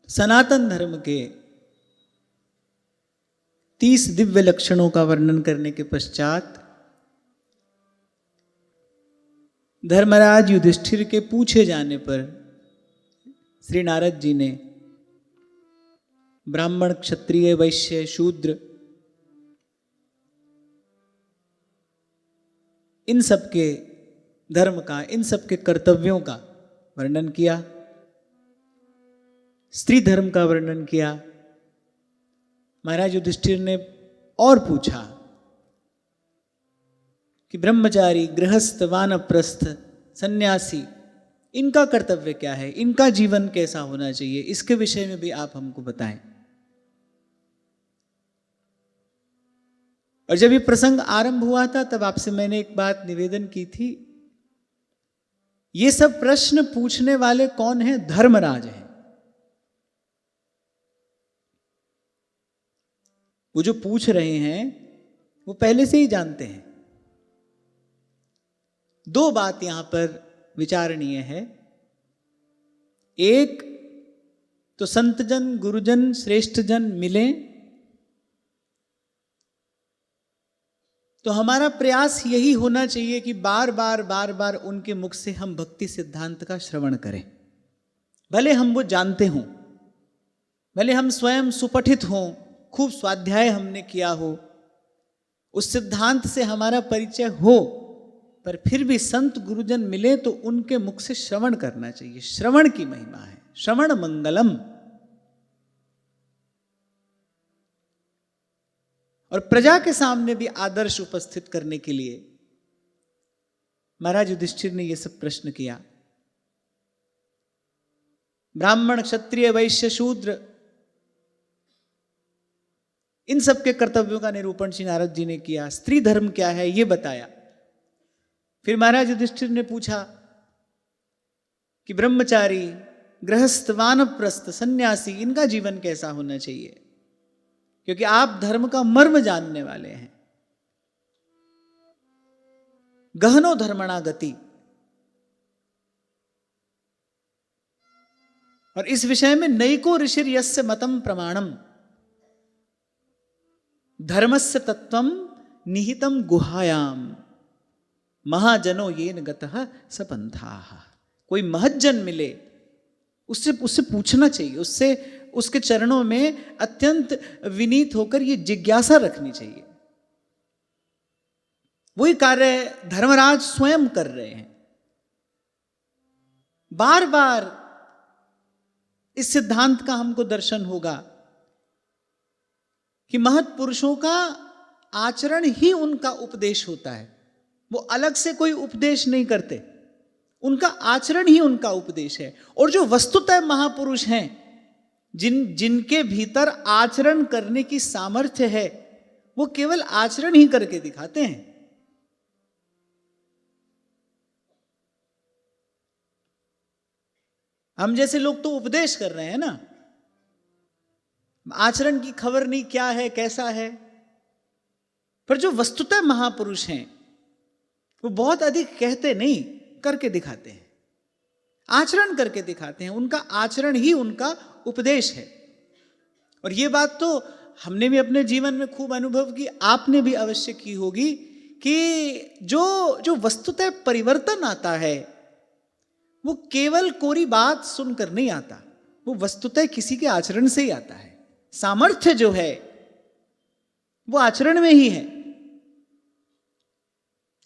सनातन धर्म के 30 दिव्य लक्षणों का वर्णन करने के पश्चात धर्मराज युधिष्ठिर के पूछे जाने पर श्री नारद जी ने ब्राह्मण, क्षत्रिय, वैश्य, शूद्र इन सब के धर्म का, इन सब के कर्तव्यों का वर्णन किया, स्त्री धर्म का वर्णन किया। महाराज युधिष्ठिर ने और पूछा कि ब्रह्मचारी, गृहस्थ, वानप्रस्थ, सन्यासी इनका कर्तव्य क्या है, इनका जीवन कैसा होना चाहिए, इसके विषय में भी आप हमको बताएं। और जब ये प्रसंग आरंभ हुआ था तब आपसे मैंने एक बात निवेदन की थी, ये सब प्रश्न पूछने वाले कौन हैं? धर्मराज हैं। वो जो पूछ रहे हैं वो पहले से ही जानते हैं। दो बात यहां पर विचारणीय है। एक तो संतजन, गुरुजन, श्रेष्ठजन मिले तो हमारा प्रयास यही होना चाहिए कि बार बार उनके मुख से हम भक्ति सिद्धांत का श्रवण करें। भले हम वो जानते हों, भले हम स्वयं सुपठित हों, खूब स्वाध्याय हमने किया हो, उस सिद्धांत से हमारा परिचय हो, पर फिर भी संत गुरुजन मिले तो उनके मुख से श्रवण करना चाहिए। श्रवण की महिमा है, श्रवण मंगलम। और प्रजा के सामने भी आदर्श उपस्थित करने के लिए महाराज युधिष्ठिर ने यह सब प्रश्न किया। ब्राह्मण, क्षत्रिय, वैश्य, शूद्र इन सब के कर्तव्यों का निरूपण श्री नारद जी ने किया। स्त्री धर्म क्या है यह बताया। फिर महाराज युधिष्ठिर ने पूछा कि ब्रह्मचारी, गृहस्थ, वानप्रस्थ, सन्यासी इनका जीवन कैसा होना चाहिए, क्योंकि आप धर्म का मर्म जानने वाले हैं। गहनो धर्मणा गति, और इस विषय में नैको ऋषिर यस्य मतम प्रमाणम, धर्मस्य तत्वम निहितम गुहायाम, महाजनो येन गतः सपंथाः। कोई महज्जन मिले उससे पूछना चाहिए, उसके चरणों में अत्यंत विनीत होकर ये जिज्ञासा रखनी चाहिए। वही कार्य धर्मराज स्वयं कर रहे हैं। बार बार इस सिद्धांत का हमको दर्शन होगा कि महत् पुरुषों का आचरण ही उनका उपदेश होता है। वो अलग से कोई उपदेश नहीं करते, उनका आचरण ही उनका उपदेश है। और जो वस्तुतः महापुरुष हैं, जिनके भीतर आचरण करने की सामर्थ्य है, वो केवल आचरण ही करके दिखाते हैं। हम जैसे लोग तो उपदेश कर रहे हैं ना, आचरण की खबर नहीं क्या है, कैसा है। पर जो वस्तुतः महापुरुष हैं वो बहुत अधिक कहते नहीं, करके दिखाते हैं, आचरण करके दिखाते हैं। उनका आचरण ही उनका उपदेश है। और ये बात तो हमने भी अपने जीवन में खूब अनुभव की, आपने भी अवश्य की होगी कि जो वस्तुतः परिवर्तन आता है वो केवल कोरी बात सुनकर नहीं आता, वो वस्तुतः किसी के आचरण से ही आता है। सामर्थ्य जो है वो आचरण में ही है।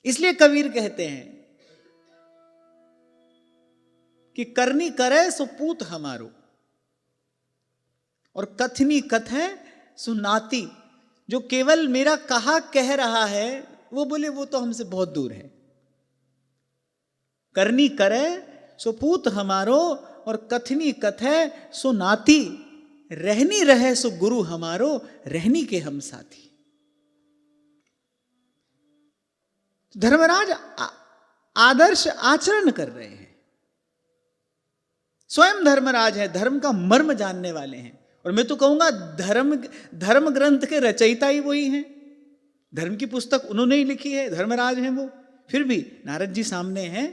इसलिए कबीर कहते हैं कि करनी करे सो पूत हमारो, और कथनी कथे सो नाती। जो केवल मेरा कहा कह रहा है वो बोले वो तो हमसे बहुत दूर है। करनी करे सो पूत हमारो, और कथनी कथे सो नाती। रहनी रहे सो गुरु हमारो, रहनी के हम साथी। धर्मराज आदर्श आचरण कर रहे हैं। स्वयं धर्मराज है, धर्म का मर्म जानने वाले हैं। और मैं तो कहूंगा धर्म ग्रंथ के रचयिता ही वही हैं। धर्म की पुस्तक उन्होंने ही लिखी है, धर्मराज हैं वो। फिर भी नारद जी सामने हैं।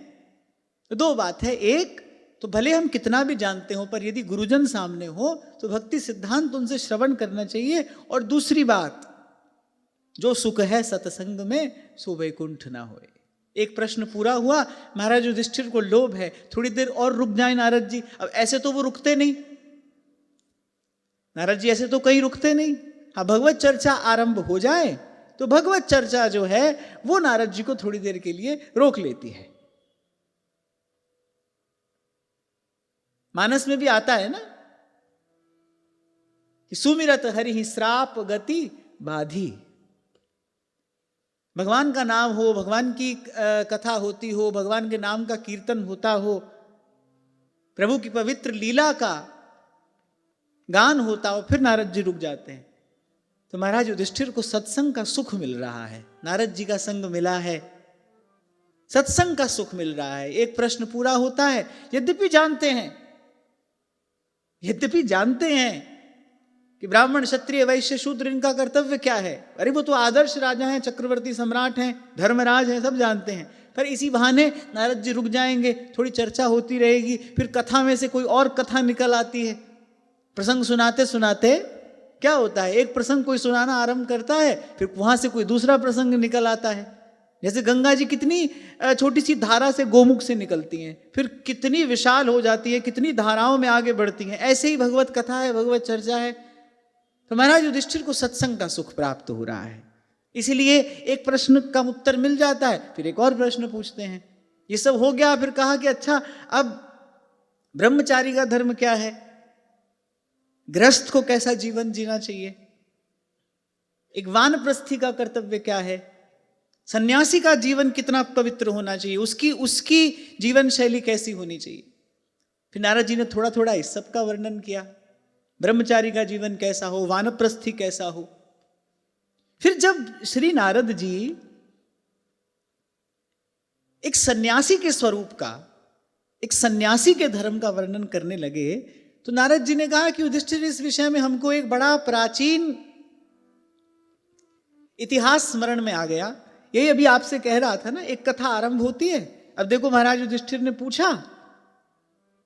दो बात है, एक तो भले हम कितना भी जानते हो, पर यदि गुरुजन सामने हो तो भक्ति सिद्धांत उनसे श्रवण करना चाहिए। और दूसरी बात, जो सुख है सत्संग में सो वैकुंठ ना होए। एक प्रश्न पूरा हुआ, महाराज युधिष्ठिर को लोभ है, थोड़ी देर और रुक जाए नारद जी। अब ऐसे तो वो रुकते नहीं, नारद जी ऐसे तो कहीं रुकते नहीं। हाँ, भगवत चर्चा आरंभ हो जाए तो भगवत चर्चा जो है वो नारद जी को थोड़ी देर के लिए रोक लेती है। मानस में भी आता है ना कि सुमिरत हरि श्राप गति बाधी। भगवान का नाम हो, भगवान की कथा होती हो, भगवान के नाम का कीर्तन होता हो, प्रभु की पवित्र लीला का गान होता हो, फिर नारद जी रुक जाते हैं। तो महाराज युधिष्ठिर को सत्संग का सुख मिल रहा है, नारद जी का संग मिला है, सत्संग का सुख मिल रहा है। एक प्रश्न पूरा होता है। यद्यपि जानते हैं कि ब्राह्मण क्षत्रिय वैश्य शूद्र इनका कर्तव्य क्या है। अरे वो तो आदर्श राजा हैं, चक्रवर्ती सम्राट हैं, धर्मराज हैं, सब जानते हैं। पर इसी बहाने नारद जी रुक जाएंगे, थोड़ी चर्चा होती रहेगी, फिर कथा में से कोई और कथा निकल आती है। प्रसंग सुनाते सुनाते क्या होता है, एक प्रसंग कोई सुनाना आरंभ करता है, फिर वहां से कोई दूसरा प्रसंग निकल आता है। जैसे गंगा जी कितनी छोटी सी धारा से गोमुख से निकलती हैं, फिर कितनी विशाल हो जाती है, कितनी धाराओं में आगे बढ़ती हैं। ऐसे ही भगवत कथा है, भगवत चर्चा है। तो महाराज युधिष्ठिर को सत्संग का सुख प्राप्त हो रहा है, इसीलिए एक प्रश्न का उत्तर मिल जाता है, फिर एक और प्रश्न पूछते हैं। ये सब हो गया, फिर कहा कि अच्छा अब ब्रह्मचारी का धर्म क्या है, गृहस्थ को कैसा जीवन जीना चाहिए, एक वानप्रस्थी का कर्तव्य क्या है, सन्यासी का जीवन कितना पवित्र होना चाहिए, उसकी जीवन शैली कैसी होनी चाहिए। फिर नारद जी ने थोड़ा थोड़ा इस सब का वर्णन किया, ब्रह्मचारी का जीवन कैसा हो, वानप्रस्थी कैसा हो। फिर जब श्री नारद जी एक सन्यासी के स्वरूप का, एक सन्यासी के धर्म का वर्णन करने लगे, तो नारद जी ने कहा कि युधिष्ठिर, इस विषय में हमको एक बड़ा प्राचीन इतिहास स्मरण में आ गया। यही अभी आपसे कह रहा था ना, एक कथा आरंभ होती है। अब देखो, महाराज युधिष्ठिर ने पूछा,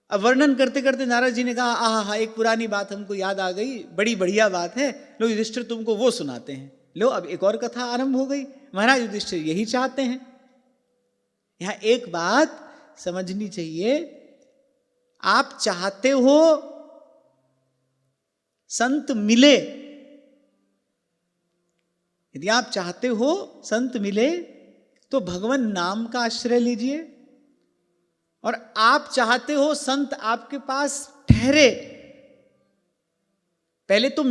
अब वर्णन करते करते नारद जी ने कहा, आहा, एक पुरानी बात हमको याद आ गई, बड़ी बढ़िया बात है, लो युधिष्ठिर तुमको वो सुनाते हैं। लो, अब एक और कथा आरंभ हो गई। महाराज युधिष्ठिर यही चाहते हैं। यहां एक बात समझनी चाहिए, आप चाहते हो संत मिले, यदि आप चाहते हो संत मिले तो भगवान नाम का आश्रय लीजिए, और आप चाहते हो संत आपके पास ठहरे, पहले तो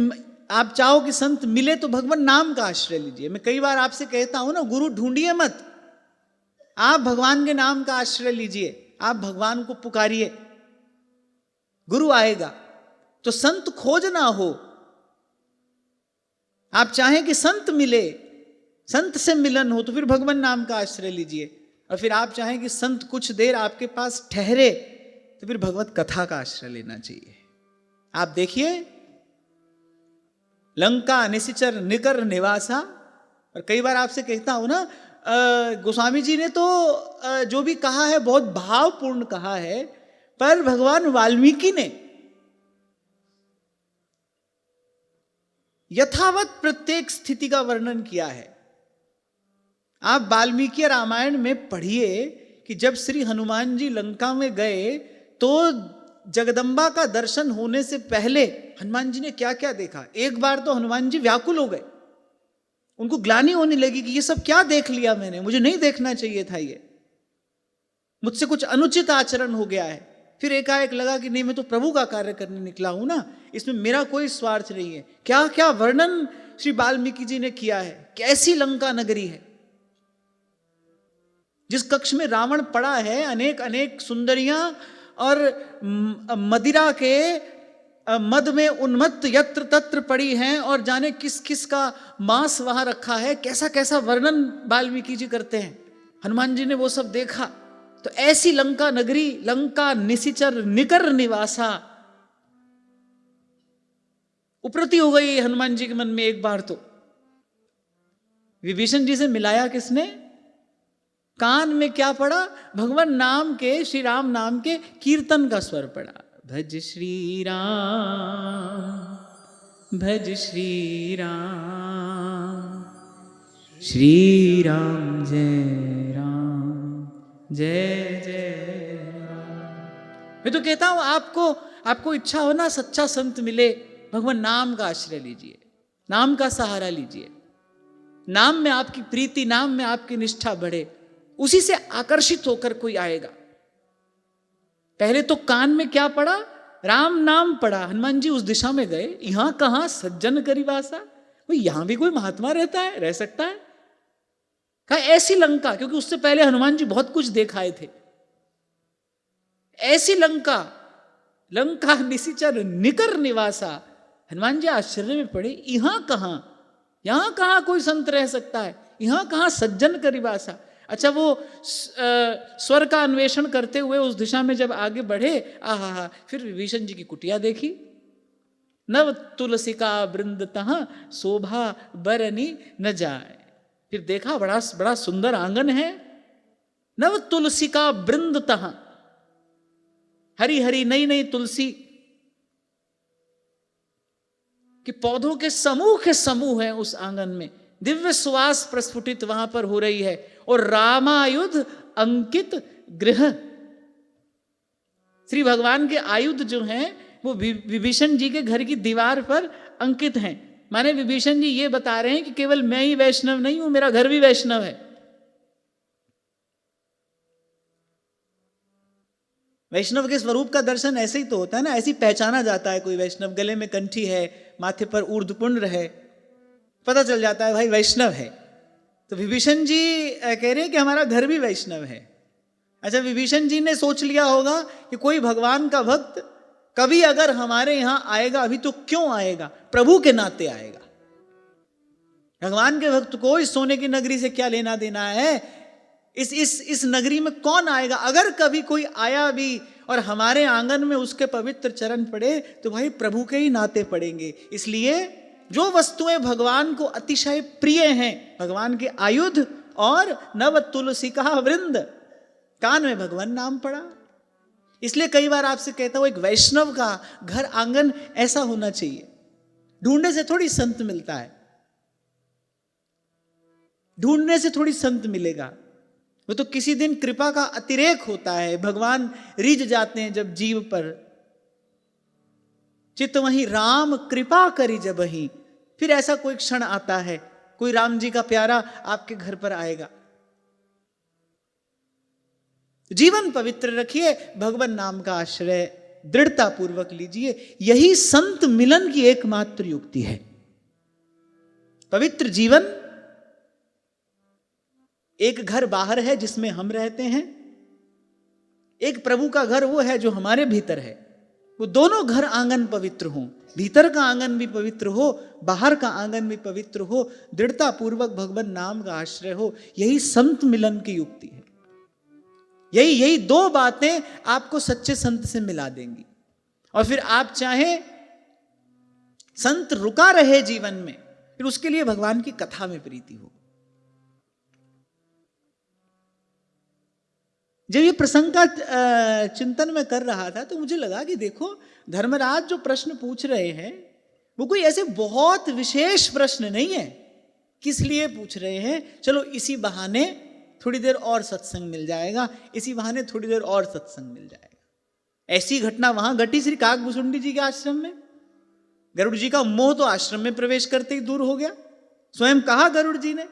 आप चाहो कि संत मिले तो भगवान नाम का आश्रय लीजिए। मैं कई बार आपसे कहता हूं ना, गुरु ढूंढिए मत, आप भगवान के नाम का आश्रय लीजिए, आप भगवान को पुकारिए, गुरु आएगा। तो संत खोजना हो, आप चाहें कि संत मिले, संत से मिलन हो, तो फिर भगवान नाम का आश्रय लीजिए। और फिर आप चाहें कि संत कुछ देर आपके पास ठहरे, तो फिर भगवत कथा का आश्रय लेना चाहिए। आप देखिए, लंका निशिचर निकर निवासा, और कई बार आपसे कहता हूं ना, गोस्वामी जी ने तो जो भी कहा है बहुत भावपूर्ण कहा है, पर भगवान वाल्मीकि ने यथावत प्रत्येक स्थिति का वर्णन किया है। आप वाल्मीकि रामायण में पढ़िए कि जब श्री हनुमान जी लंका में गए तो जगदम्बा का दर्शन होने से पहले हनुमान जी ने क्या क्या देखा। एक बार तो हनुमान जी व्याकुल हो गए, उनको ग्लानि होने लगी कि ये सब क्या देख लिया मैंने, मुझे नहीं देखना चाहिए था, ये मुझसे कुछ अनुचित आचरण हो गया है। फिर एकाएक लगा कि नहीं, मैं तो प्रभु का कार्य करने निकला हूं ना, इसमें मेरा कोई स्वार्थ नहीं है। क्या क्या वर्णन श्री वाल्मीकि जी ने किया है, कैसी लंका नगरी है, जिस कक्ष में रावण पड़ा है, अनेक अनेक सुंदरियां और मदिरा के मद में उन्मत्त यत्र तत्र पड़ी हैं, और जाने किस किस का मांस वहां रखा है, कैसा कैसा वर्णन वाल्मीकि जी करते हैं। हनुमान जी ने वो सब देखा। तो ऐसी लंका नगरी, लंका निशिचर निकर निवासा, उपरती हो गई हनुमान जी के मन में एक बार। तो विभीषण जी से मिलाया किसने? कान में क्या पड़ा? भगवान नाम के, श्री राम नाम के कीर्तन का स्वर पड़ा। भज श्री राम, भज श्री राम, श्री राम जय राम, जय जय राम। मैं तो कहता हूं आपको इच्छा हो ना सच्चा संत मिले, भगवान नाम का आश्रय लीजिए, नाम का सहारा लीजिए। नाम में आपकी प्रीति, नाम में आपकी निष्ठा बढ़े, उसी से आकर्षित होकर कोई आएगा। पहले तो कान में क्या पड़ा? राम नाम पड़ा। हनुमान जी उस दिशा में गए, यहां कहां सज्जन करीवासा, भाई यहां भी कोई महात्मा रहता है, रह सकता है? कहा ऐसी लंका, क्योंकि उससे पहले हनुमान जी बहुत कुछ देखाए थे। ऐसी लंका, लंका निशिचर निकर निवासा। हनुमान जी आश्चर्य में पड़े, यहां कहां कोई संत रह सकता है, यहां कहां सज्जन करीवासा। अच्छा, वो स्वर का अन्वेषण करते हुए उस दिशा में जब आगे बढ़े, आहा, फिर विभीषण जी की कुटिया देखी। नव तुलसी का वृंद तहां शोभा बरनी न जाए। फिर देखा बड़ा सुंदर आंगन है। नव तुलसी का वृंद तहां, हरी हरी नई नई तुलसी कि पौधों के समूह हैं उस आंगन में। दिव्य सुवास प्रस्फुटित वहां पर हो रही है। और रामायुध अंकित गृह, श्री भगवान के आयुध जो हैं वो विभीषण जी के घर की दीवार पर अंकित हैं। माने विभीषण जी ये बता रहे हैं कि केवल मैं ही वैष्णव नहीं हूं, मेरा घर भी वैष्णव है। वैष्णव के स्वरूप का दर्शन ऐसे ही तो होता है ना, ऐसी पहचाना जाता है कोई वैष्णव। गले में कंठी है, माथे पर ऊर्ध्वपुंड है, पता चल जाता है भाई वैष्णव है। तो विभीषण जी कह रहे हैं कि हमारा घर भी वैष्णव है। अच्छा, विभीषण जी ने सोच लिया होगा कि कोई भगवान का भक्त कभी अगर हमारे यहां आएगा, अभी तो क्यों आएगा, प्रभु के नाते आएगा। भगवान के भक्त को इस सोने की नगरी से क्या लेना देना है, इस नगरी में कौन आएगा। अगर कभी कोई आया भी और हमारे आंगन में उसके पवित्र चरण पड़े तो भाई प्रभु के ही नाते पड़ेंगे। इसलिए जो वस्तुएं भगवान को अतिशय प्रिय हैं, भगवान के आयुध और नव तुलसी का वृंद, कान में भगवान नाम पड़ा। इसलिए कई बार आपसे कहता हूं, एक वैष्णव का घर आंगन ऐसा होना चाहिए। ढूंढने से थोड़ी संत मिलता है, ढूंढने से थोड़ी संत मिलेगा। वो तो किसी दिन कृपा का अतिरेक होता है, भगवान रीझ जाते हैं जब जीव पर। चित्त वहीं राम कृपा करी जब ही, फिर ऐसा कोई क्षण आता है, कोई राम जी का प्यारा आपके घर पर आएगा। जीवन पवित्र रखिए, भगवान नाम का आश्रय दृढ़ता पूर्वक लीजिए। यही संत मिलन की एकमात्र युक्ति है। पवित्र जीवन, एक घर बाहर है जिसमें हम रहते हैं, एक प्रभु का घर वो है जो हमारे भीतर है। वो दोनों घर आंगन पवित्र हों, भीतर का आंगन भी पवित्र हो, बाहर का आंगन भी पवित्र हो, दृढ़ता पूर्वक भगवान नाम का आश्रय हो। यही संत मिलन की युक्ति है। यही दो बातें आपको सच्चे संत से मिला देंगी। और फिर आप चाहे संत रुका रहे जीवन में, फिर उसके लिए भगवान की कथा में प्रीति हो। जब ये प्रसंग का चिंतन मैं कर रहा था तो मुझे लगा कि देखो, धर्मराज जो प्रश्न पूछ रहे हैं वो कोई ऐसे बहुत विशेष प्रश्न नहीं है। किस लिए पूछ रहे हैं? चलो इसी बहाने थोड़ी देर और सत्संग मिल जाएगा, इसी बहाने थोड़ी देर और सत्संग मिल जाएगा। ऐसी घटना वहां घटी श्री काकभूषुंडी जी के आश्रम में। गरुड़ जी का मोह तो आश्रम में प्रवेश करते ही दूर हो गया। स्वयं कहा गरुड़ जी ने,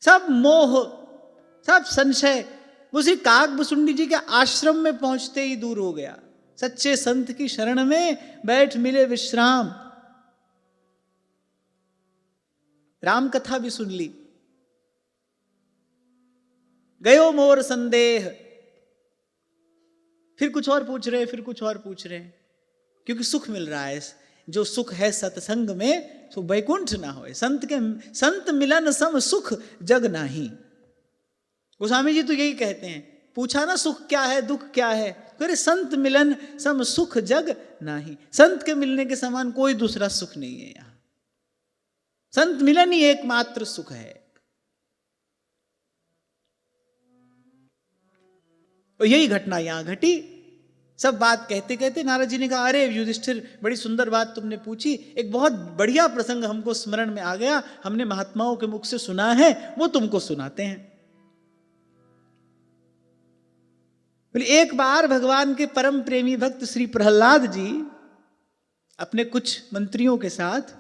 सब मोह, सब संशय वो श्री काकभूषुंडी जी के आश्रम में पहुंचते ही दूर हो गया। सच्चे संत की शरण में बैठ मिले विश्राम। राम कथा भी सुन ली। गयो मोर संदेह, फिर कुछ और पूछ रहे, फिर कुछ और पूछ रहे, क्योंकि सुख मिल रहा है। जो सुख है सत्संग में सो वैकुंठ ना होए, संत मिलन सम सुख जग नाही। गोस्वामी जी तो यही कहते हैं। पूछा ना सुख क्या है, दुख क्या है, फिर संत मिलन सम सुख जग नाही। संत के मिलने के समान कोई दूसरा सुख नहीं है। यहां संत मिलन ही एकमात्र सुख है। और यही घटना यहां घटी। सब बात कहते कहते नारद जी ने कहा, अरे युधिष्ठिर, बड़ी सुंदर बात तुमने पूछी, एक बहुत बढ़िया प्रसंग हमको स्मरण में आ गया, हमने महात्माओं के मुख से सुना है, वो तुमको सुनाते हैं। एक बार भगवान के परम प्रेमी भक्त श्री प्रहलाद जी अपने कुछ मंत्रियों के साथ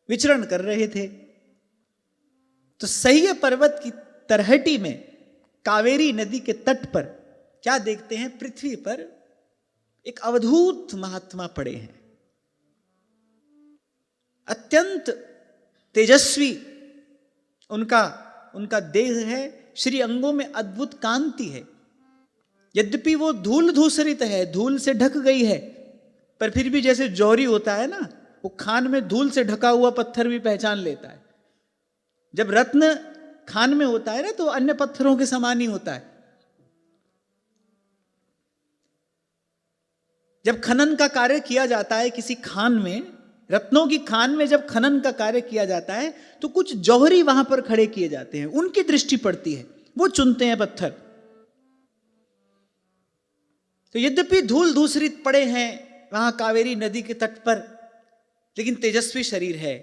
विचरण कर रहे थे, तो सह्य पर्वत की तरहटी में कावेरी नदी के तट पर क्या देखते हैं, पृथ्वी पर एक अवधूत महात्मा पड़े हैं। अत्यंत तेजस्वी उनका देह है, श्री अंगों में अद्भुत कांति है। यद्यपि वो धूल धूसरित है, धूल से ढक गई है, पर फिर भी जैसे जौहरी होता है ना, वो खान में धूल से ढका हुआ पत्थर भी पहचान लेता है। जब रत्न खान में होता है ना, तो अन्य पत्थरों के समान ही होता है। जब खनन का कार्य किया जाता है किसी खान में, रत्नों की खान में जब खनन का कार्य किया जाता है, तो कुछ जौहरी वहां पर खड़े किए जाते हैं, उनकी दृष्टि पड़ती है, वो चुनते हैं पत्थर। तो यद्यपि धूल धूसरित पड़े हैं वहां कावेरी नदी के तट पर, लेकिन तेजस्वी शरीर है,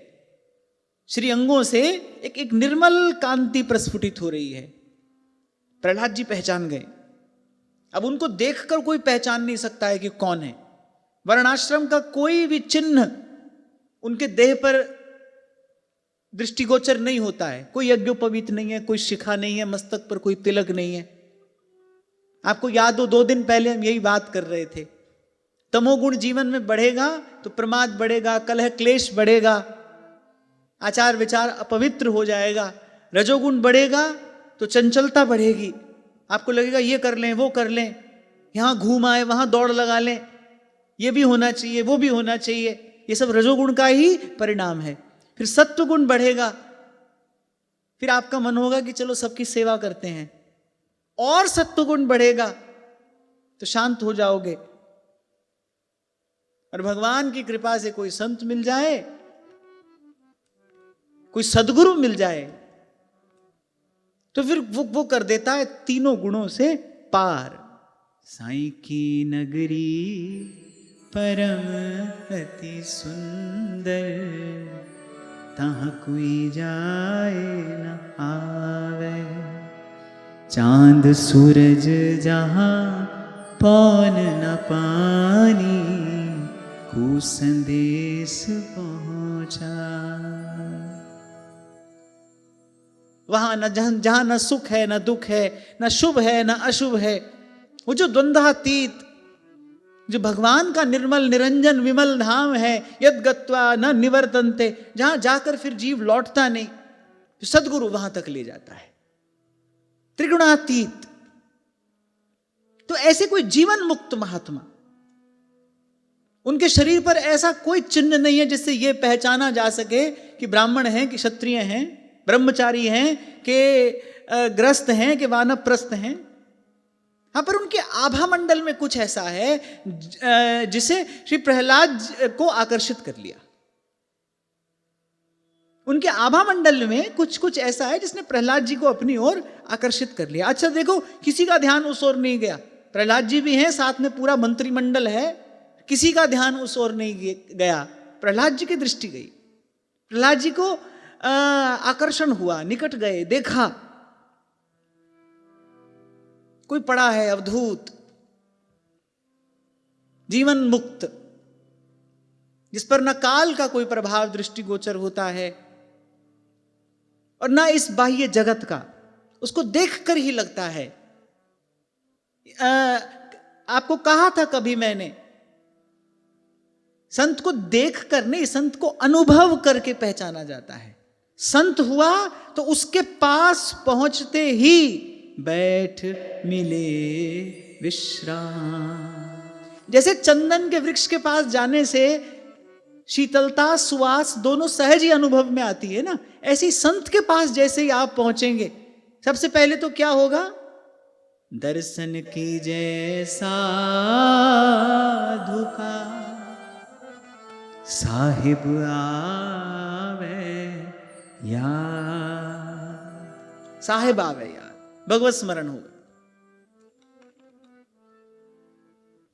श्री अंगों से एक निर्मल कांति प्रस्फुटित हो रही है। प्रहलाद जी पहचान गए। अब उनको देखकर कोई पहचान नहीं सकता है कि कौन है। वर्णाश्रम का कोई भी चिन्ह उनके देह पर दृष्टिगोचर नहीं होता है। कोई यज्ञोपवीत नहीं है, कोई शिखा नहीं है, मस्तक पर कोई तिलक नहीं है। आपको याद हो, 2 दिन पहले हम यही बात कर रहे थे, तमोगुण जीवन में बढ़ेगा तो प्रमाद बढ़ेगा, कलह क्लेश बढ़ेगा, आचार विचार अपवित्र हो जाएगा। रजोगुण बढ़ेगा तो चंचलता बढ़ेगी, आपको लगेगा ये कर लें वो कर लें, यहां घूम आए वहां दौड़ लगा लें, ये भी होना चाहिए वो भी होना चाहिए। ये सब रजोगुण का ही परिणाम है। फिर सत्वगुण बढ़ेगा, फिर आपका मन होगा कि चलो सबकी सेवा करते हैं, और सत्वगुण बढ़ेगा तो शांत हो जाओगे। और भगवान की कृपा से कोई संत मिल जाए, कोई सदगुरु मिल जाए, तो फिर वो कर देता है तीनों गुणों से पार। साईं की नगरी परम अति सुंदर, तहाँ कोई जाए न आवे। चांद सूरज जहाँ पौन न पानी, को संदेश पहुँचा। वहां न जहां न सुख है न दुख है, न शुभ है न अशुभ है, वो जो द्वंद्वातीत, जो भगवान का निर्मल निरंजन विमल धाम है, यद गत्वा न निवर्तन्ते, जहां जाकर फिर जीव लौटता नहीं, तो सदगुरु वहां तक ले जाता है। त्रिगुणातीत। तो ऐसे कोई जीवन मुक्त महात्मा, उनके शरीर पर ऐसा कोई चिन्ह नहीं है जिससे यह पहचाना जा सके कि ब्राह्मण हैं कि क्षत्रिय हैं, ब्रह्मचारी हैं कि ग्रस्त हैं कि वानप्रस्थ हैं। हाँ, पर उनके आभा मंडल में कुछ ऐसा है जिसे श्री प्रहलाद को आकर्षित कर लिया। उनके आभा मंडल में कुछ ऐसा है जिसने प्रहलाद जी को अपनी ओर आकर्षित कर लिया। अच्छा देखो, किसी का ध्यान उस ओर नहीं गया। प्रहलाद जी भी हैं, साथ में पूरा मंत्रिमंडल है, किसी का ध्यान उस ओर नहीं गया, प्रहलाद जी की दृष्टि गई। प्रहलाद जी को आकर्षण हुआ, निकट गए, देखा कोई पड़ा है अवधूत, जीवन मुक्त, जिस पर न काल का कोई प्रभाव दृष्टिगोचर होता है और न इस बाह्य जगत का। उसको देखकर ही लगता है। आपको कहा था कभी मैंने, संत को देखकर नहीं, संत को अनुभव करके पहचाना जाता है। संत हुआ तो उसके पास पहुंचते ही बैठ मिले विश्राम। जैसे चंदन के वृक्ष के पास जाने से शीतलता सुवास दोनों सहज ही अनुभव में आती है ना, ऐसे ही संत के पास जैसे ही आप पहुंचेंगे, सबसे पहले तो क्या होगा? दर्शन की जैसा धोखा साहिब आवे यार। साहेब आवे याद, भगवत स्मरण होगा।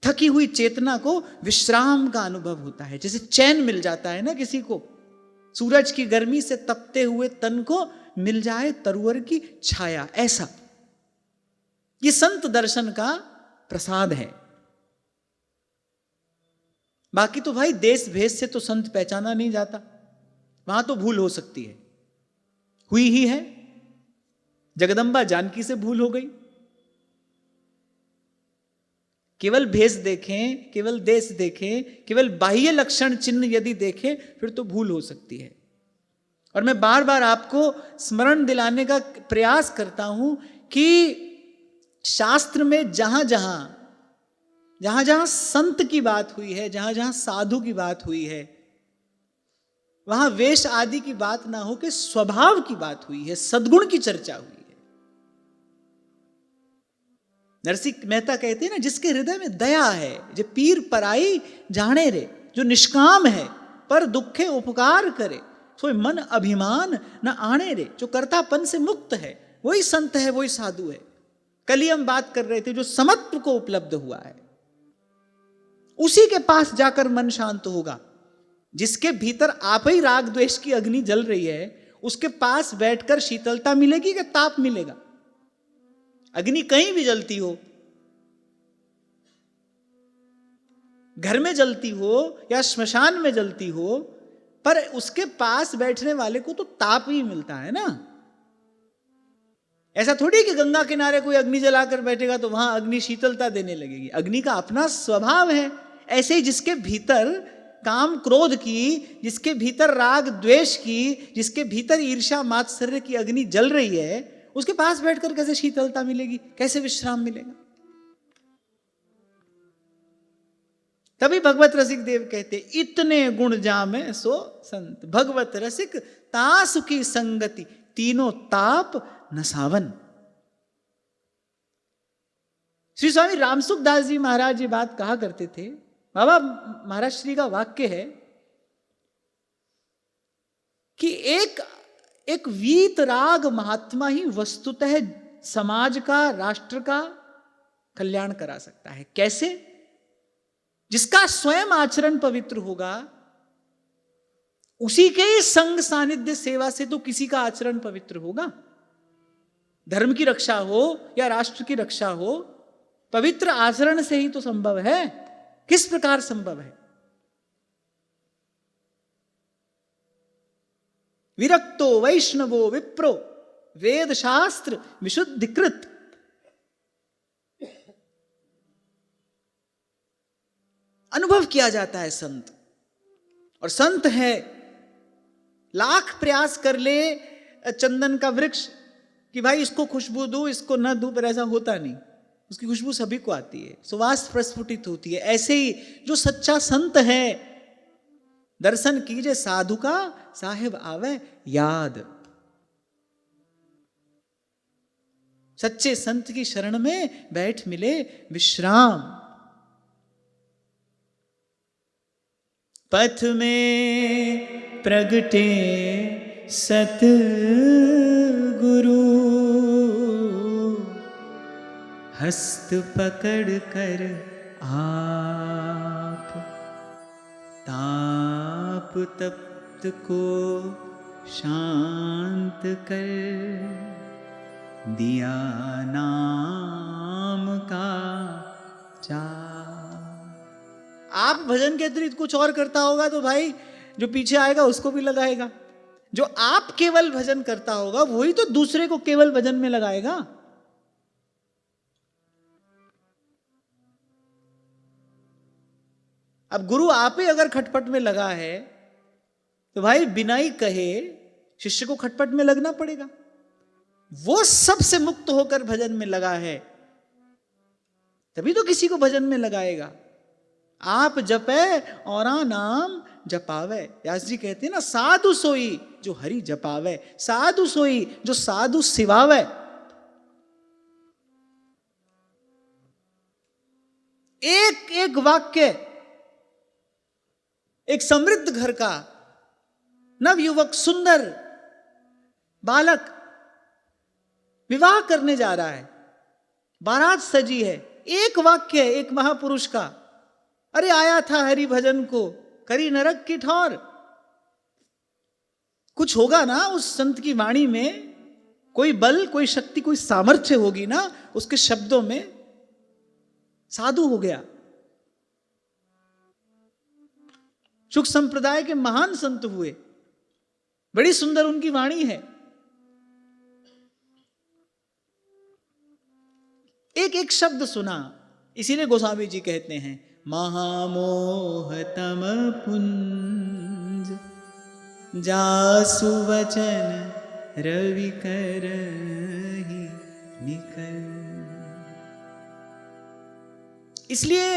थकी हुई चेतना को विश्राम का अनुभव होता है, जैसे चैन मिल जाता है ना किसी को, सूरज की गर्मी से तपते हुए तन को मिल जाए तरुवर की छाया, ऐसा ये संत दर्शन का प्रसाद है। बाकी तो भाई देश भेष से तो संत पहचाना नहीं जाता, वहां तो भूल हो सकती है, हुई ही है। जगदम्बा जानकी से भूल हो गई। केवल भेष देखें, केवल देश देखें, केवल बाह्य लक्षण चिन्ह यदि देखें, फिर तो भूल हो सकती है। और मैं बार बार आपको स्मरण दिलाने का प्रयास करता हूं कि शास्त्र में जहां जहां संत की बात हुई है, जहां जहां साधु की बात हुई है, वहां वेश आदि की बात ना हो के स्वभाव की बात हुई है, सद्गुण की चर्चा हुई है। नरसिंह मेहता कहते हैं ना, जिसके हृदय में दया है, जो पीर पराई जाने रे, जो निष्काम है पर दुखे उपकार करे, सोई मन अभिमान न आने रे, जो कर्तापन से मुक्त है, वही संत है, वही साधु है। कल ही हम बात कर रहे थे, जो समत्व को उपलब्ध हुआ है, उसी के पास जाकर मन शांत होगा। जिसके भीतर आप ही राग द्वेष की अग्नि जल रही है, उसके पास बैठकर शीतलता मिलेगी कि ताप मिलेगा? अग्नि कहीं भी जलती हो, घर में जलती हो या श्मशान में जलती हो, पर उसके पास बैठने वाले को तो ताप ही मिलता है ना। ऐसा थोड़ी कि गंगा किनारे कोई अग्नि जलाकर बैठेगा तो वहां अग्नि शीतलता देने लगेगी। अग्नि का अपना स्वभाव है। ऐसे ही जिसके भीतर काम क्रोध की, जिसके भीतर राग द्वेष की, जिसके भीतर ईर्ष्या मात्सर्य की अग्नि जल रही है, उसके पास बैठकर कैसे शीतलता मिलेगी, कैसे विश्राम मिलेगा? तभी भगवत रसिक देव कहते, इतने गुण जामे सो संत, भगवत रसिक तासु की संगति, तीनों ताप नसावन। श्री स्वामी रामसुख दास जी महाराज ये बात कहा करते थे। बाबा महाराज श्री का वाक्य है कि एक वीत राग महात्मा ही वस्तुतः समाज का, राष्ट्र का कल्याण करा सकता है। कैसे? जिसका स्वयं आचरण पवित्र होगा, उसी के संग सानिध्य सेवा से तो किसी का आचरण पवित्र होगा। धर्म की रक्षा हो या राष्ट्र की रक्षा हो, पवित्र आचरण से ही तो संभव है। किस प्रकार संभव है? विरक्तो वैष्णवो विप्रो वेद शास्त्र विशुद्धिकृत। अनुभव किया जाता है संत, और संत है लाख प्रयास कर ले चंदन का वृक्ष कि भाई इसको खुशबू दूं, इसको न दूं, पर ऐसा होता नहीं। उसकी खुशबू सभी को आती है, सुवास प्रस्फुटित होती है। ऐसे ही जो सच्चा संत है, दर्शन कीजिए साधु का, साहेब आवे याद। सच्चे संत की शरण में बैठ मिले विश्राम। पथ में प्रगटे सत गुरु, हस्त पकड़ कर आप, ताप तप्त को शांत कर, दिया नाम का जाप। आप भजन के अतिरिक्त कुछ और करता होगा तो भाई जो पीछे आएगा उसको भी लगाएगा। जो आप केवल भजन करता होगा वही तो दूसरे को केवल भजन में लगाएगा। अब गुरु आप ही अगर खटपट में लगा है तो भाई बिना ही कहे शिष्य को खटपट में लगना पड़ेगा। वो सबसे मुक्त होकर भजन में लगा है, तभी तो किसी को भजन में लगाएगा। आप जपे और नाम जपावे। व्यास जी कहते हैं ना, साधु सोई जो हरि जपावे, साधु सोई जो साधु सिवावे। एक एक वाक्य एक समृद्ध घर का नवयुवक, सुंदर बालक विवाह करने जा रहा है, बारात सजी है, एक वाक्य है एक महापुरुष का, अरे आया था हरि भजन को, करी नरक की ठौर। कुछ होगा ना उस संत की वाणी में, कोई बल, कोई शक्ति, कोई सामर्थ्य होगी ना उसके शब्दों में। साधु हो गया। शुक संप्रदाय के महान संत हुए, बड़ी सुंदर उनकी वाणी है। एक एक शब्द सुना, इसीलिए गोस्वामी जी कहते हैं महामोहतम पुंज जासु वचन रवि करहि निकल। इसलिए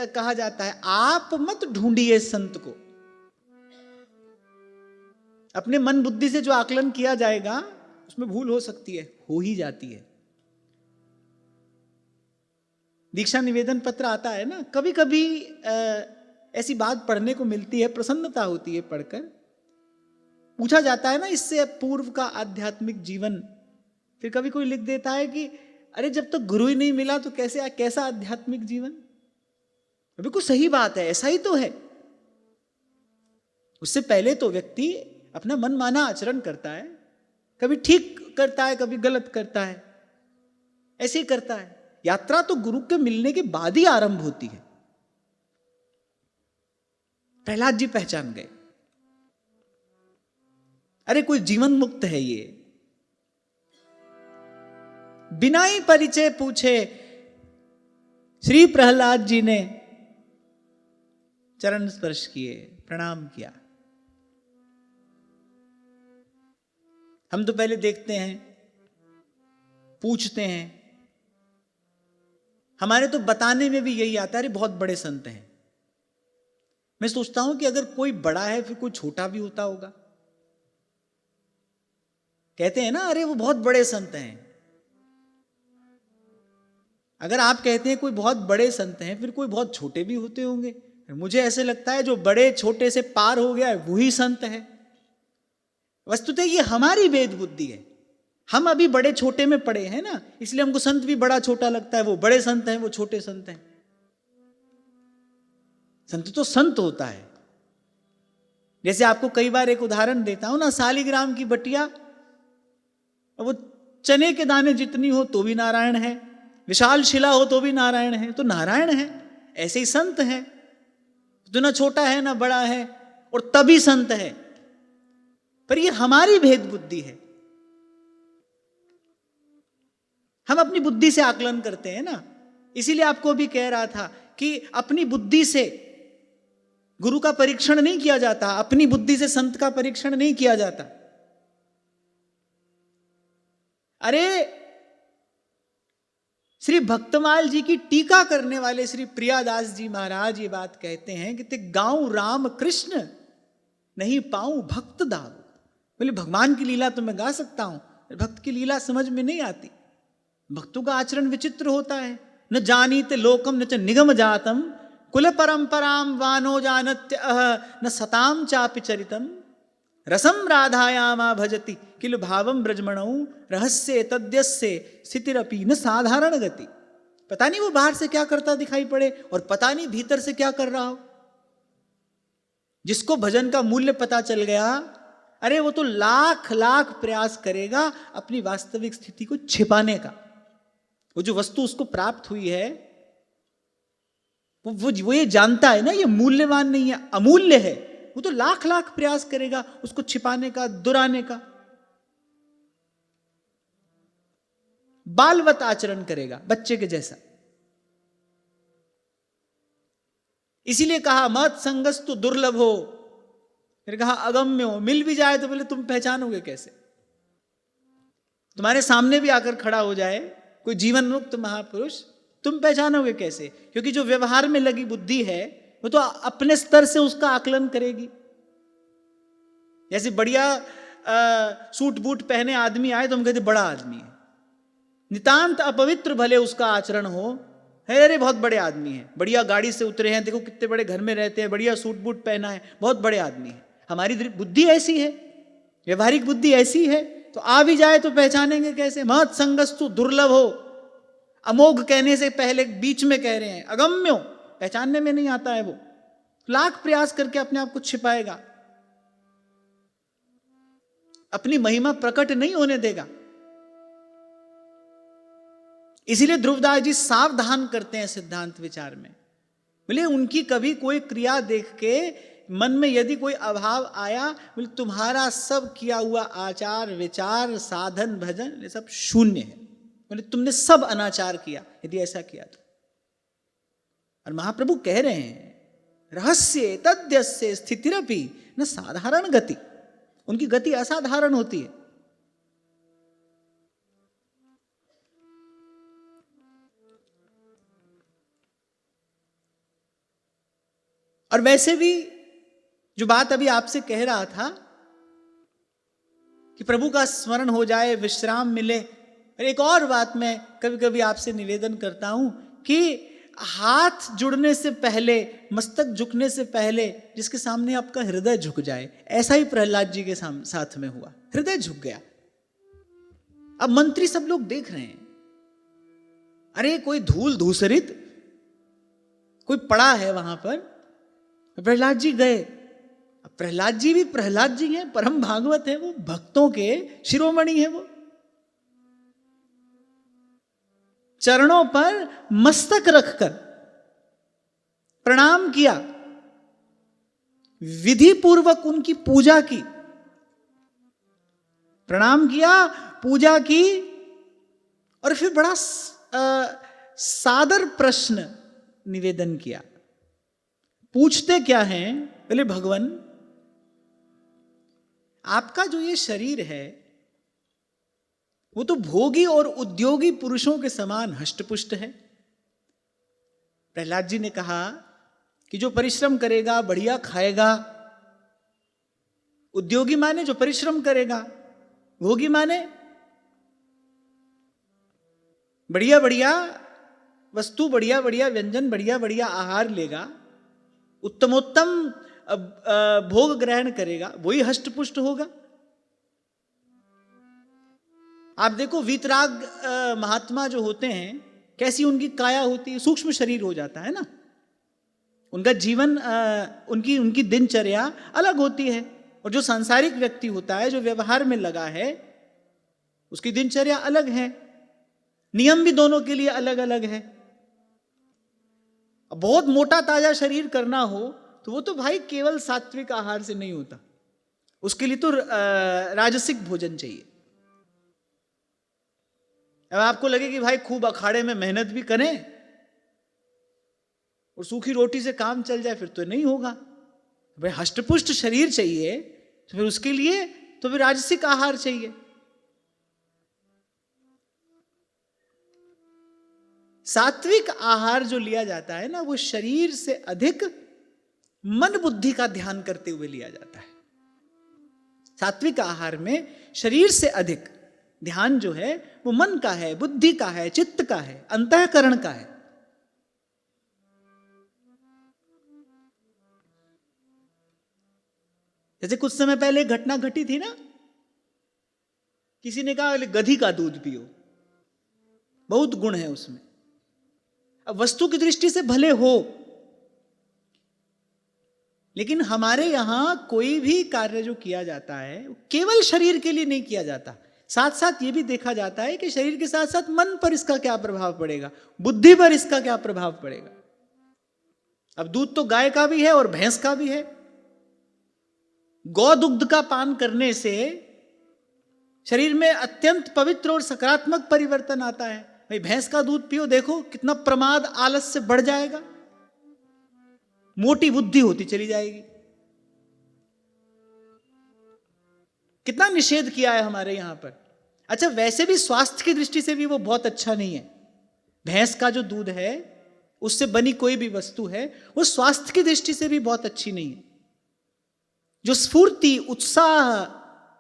कहा जाता है आप मत ढूंढिए संत को, अपने मन बुद्धि से जो आकलन किया जाएगा उसमें भूल हो सकती है, हो ही जाती है। दीक्षा निवेदन पत्र आता है ना, कभी कभी ऐसी बात पढ़ने को मिलती है, प्रसन्नता होती है पढ़कर। पूछा जाता है ना इससे पूर्व का आध्यात्मिक जीवन, फिर कभी कोई लिख देता है कि अरे जब तक गुरु ही नहीं मिला तो कैसा आध्यात्मिक जीवन। बिल्कुल सही बात है, ऐसा ही तो है। उससे पहले तो व्यक्ति अपना मनमाना आचरण करता है, कभी ठीक करता है कभी गलत करता है, ऐसे ही करता है। यात्रा तो गुरु के मिलने के बाद ही आरंभ होती है। प्रहलाद जी पहचान गए, अरे कोई जीवन मुक्त है ये। बिना ही परिचय पूछे श्री प्रहलाद जी ने चरण स्पर्श किए, प्रणाम किया। हम तो पहले देखते हैं, पूछते हैं, हमारे तो बताने में भी यही आता है अरे बहुत बड़े संत हैं। मैं सोचता हूं कि अगर कोई बड़ा है फिर कोई छोटा भी होता होगा। कहते हैं ना अरे वो बहुत बड़े संत हैं। अगर आप कहते हैं कोई बहुत बड़े संत हैं फिर कोई बहुत छोटे भी होते होंगे। मुझे ऐसे लगता है जो बड़े छोटे से पार हो गया है वही संत है। वस्तुतः ये हमारी भेद बुद्धि है। हम अभी बड़े छोटे में पड़े हैं ना, इसलिए हमको संत भी बड़ा छोटा लगता है। वो बड़े संत हैं, वो छोटे संत हैं। संत तो संत होता है। जैसे आपको कई बार एक उदाहरण देता हूं ना, सालीग्राम की बटिया, वो चने के दाने जितनी हो तो भी नारायण है, विशाल शिला हो तो भी नारायण है, तो नारायण है। ऐसे ही संत है, जो ना छोटा है ना बड़ा है, और तभी संत है। पर ये हमारी भेद बुद्धि है। हम अपनी बुद्धि से आकलन करते हैं ना, इसीलिए आपको भी कह रहा था कि अपनी बुद्धि से गुरु का परीक्षण नहीं किया जाता, अपनी बुद्धि से संत का परीक्षण नहीं किया जाता। अरे श्री भक्तमाल जी की टीका करने वाले श्री प्रियादास जी महाराज ये बात कहते हैं कि ते गाऊं राम कृष्ण नहीं पाऊं भक्त दाऊ। बोले भगवान की लीला तो मैं गा सकता हूं, भक्त की लीला समझ में नहीं आती। भक्तों का आचरण विचित्र होता है। न जानीते लोकम न च निगम जातम कुल परंपराम वानो जानत्य न सताम चापि चरितम रसम राधायामा भजति किल भावम ब्रजमणौ रहस्य तद्यस्य स्थितिरपि न साधारण गति। पता नहीं वो बाहर से क्या करता दिखाई पड़े और पता नहीं भीतर से क्या कर रहा हो। जिसको भजन का मूल्य पता चल गया, अरे वो तो लाख लाख प्रयास करेगा अपनी वास्तविक स्थिति को छिपाने का। वो जो वस्तु उसको प्राप्त हुई है वो ये जानता है ना ये मूल्यवान नहीं है, अमूल्य है। वो तो लाख लाख प्रयास करेगा उसको छिपाने का, दुराने का। बालवत आचरण करेगा, बच्चे के जैसा। इसीलिए कहा मत संगस्तु दुर्लभ हो, फिर कहा अगम्य हो। मिल भी जाए तो बोले तुम पहचानोगे कैसे? तुम्हारे सामने भी आकर खड़ा हो जाए कोई जीवन मुक्त महापुरुष, तुम पहचानोगे कैसे? क्योंकि जो व्यवहार में लगी बुद्धि है वो तो अपने स्तर से उसका आकलन करेगी। जैसे बढ़िया सूट बूट पहने आदमी आए तो हम कहते बड़ा आदमी है। नितांत अपवित्र भले उसका आचरण हो, है अरे बहुत बड़े आदमी है, बढ़िया गाड़ी से उतरे हैं, देखो कितने बड़े घर में रहते हैं, बढ़िया सूट बूट पहना है, बहुत बड़े आदमी है। हमारी बुद्धि ऐसी है, व्यवहारिक बुद्धि ऐसी है तो आ भी जाए तो पहचानेंगे कैसे? महत संगस्तु दुर्लभ हो, अमोघ कहने से पहले बीच में कह रहे हैं अगम्यो, पहचानने में नहीं आता है वो, लाख प्रयास करके अपने आप को छिपाएगा, अपनी महिमा प्रकट नहीं होने देगा। इसीलिए ध्रुवदास जी सावधान करते हैं सिद्धांत विचार में। बोले उनकी कभी कोई क्रिया देख के मन में यदि कोई अभाव आया, बोले तुम्हारा सब किया हुआ आचार विचार साधन भजन ये सब शून्य है, बोले तुमने सब अनाचार किया यदि ऐसा किया तो। और महाप्रभु कह रहे हैं रहस्य तद्यस्य स्थितिरपि न साधारण गति, उनकी गति असाधारण होती है। और वैसे भी जो बात अभी आपसे कह रहा था कि प्रभु का स्मरण हो जाए, विश्राम मिले। और एक और बात मैं कभी कभी आपसे निवेदन करता हूं कि हाथ जुड़ने से पहले, मस्तक झुकने से पहले जिसके सामने आपका हृदय झुक जाए, ऐसा ही प्रहलाद जी के साथ में हुआ, हृदय झुक गया। अब मंत्री सब लोग देख रहे हैं, अरे कोई धूल धूसरित कोई पड़ा है वहां पर। प्रहलाद जी गए। अब प्रहलाद जी भी प्रहलाद जी हैं, परम भागवत है, वो भक्तों के शिरोमणि है। वो चरणों पर मस्तक रखकर प्रणाम किया, विधि पूर्वक उनकी पूजा की, प्रणाम किया, पूजा की, और फिर बड़ा सादर प्रश्न निवेदन किया। पूछते क्या हैं? बोले भगवान आपका जो ये शरीर है वो तो भोगी और उद्योगी पुरुषों के समान हष्टपुष्ट है। प्रहलाद जी ने कहा कि जो परिश्रम करेगा बढ़िया खाएगा, उद्योगी माने जो परिश्रम करेगा, भोगी माने बढ़िया बढ़िया वस्तु, बढ़िया बढ़िया व्यंजन, बढ़िया बढ़िया आहार लेगा, उत्तमोत्तम भोग ग्रहण करेगा, वही हष्टपुष्ट होगा। आप देखो वीतराग महात्मा जो होते हैं, कैसी उनकी काया होती है, सूक्ष्म शरीर हो जाता है ना, उनका जीवन उनकी दिनचर्या अलग होती है। और जो सांसारिक व्यक्ति होता है, जो व्यवहार में लगा है, उसकी दिनचर्या अलग है, नियम भी दोनों के लिए अलग अलग है। बहुत मोटा ताजा शरीर करना हो तो वो तो भाई केवल सात्विक आहार से नहीं होता, उसके लिए तो राजसिक भोजन चाहिए। अब आपको लगे कि भाई खूब अखाड़े में मेहनत भी करें और सूखी रोटी से काम चल जाए, फिर तो नहीं होगा। भाई हष्टपुष्ट शरीर चाहिए तो फिर उसके लिए तो फिर राजसिक आहार चाहिए। सात्विक आहार जो लिया जाता है ना, वो शरीर से अधिक मन बुद्धि का ध्यान करते हुए लिया जाता है। सात्विक आहार में शरीर से अधिक ध्यान जो है वो मन का है, बुद्धि का है, चित्त का है, अंतःकरण का है। जैसे कुछ समय पहले एक घटना घटी थी ना, किसी ने कहा गधी का दूध पियो, बहुत गुण है उसमें। अब वस्तु की दृष्टि से भले हो, लेकिन हमारे यहां कोई भी कार्य जो किया जाता है केवल शरीर के लिए नहीं किया जाता, साथ साथ ये भी देखा जाता है कि शरीर के साथ साथ मन पर इसका क्या प्रभाव पड़ेगा, बुद्धि पर इसका क्या प्रभाव पड़ेगा। अब दूध तो गाय का भी है और भैंस का भी है। गौ दुग्ध का पान करने से शरीर में अत्यंत पवित्र और सकारात्मक परिवर्तन आता है। भाई भैंस का दूध पियो, देखो कितना प्रमाद आलस से बढ़ जाएगा, मोटी बुद्धि होती चली जाएगी। कितना निषेध किया है हमारे यहां पर। अच्छा, वैसे भी स्वास्थ्य की दृष्टि से भी वो बहुत अच्छा नहीं है। भैंस का जो दूध है, उससे बनी कोई भी वस्तु है, वो स्वास्थ्य की दृष्टि से भी बहुत अच्छी नहीं है। जो स्फूर्ति, उत्साह,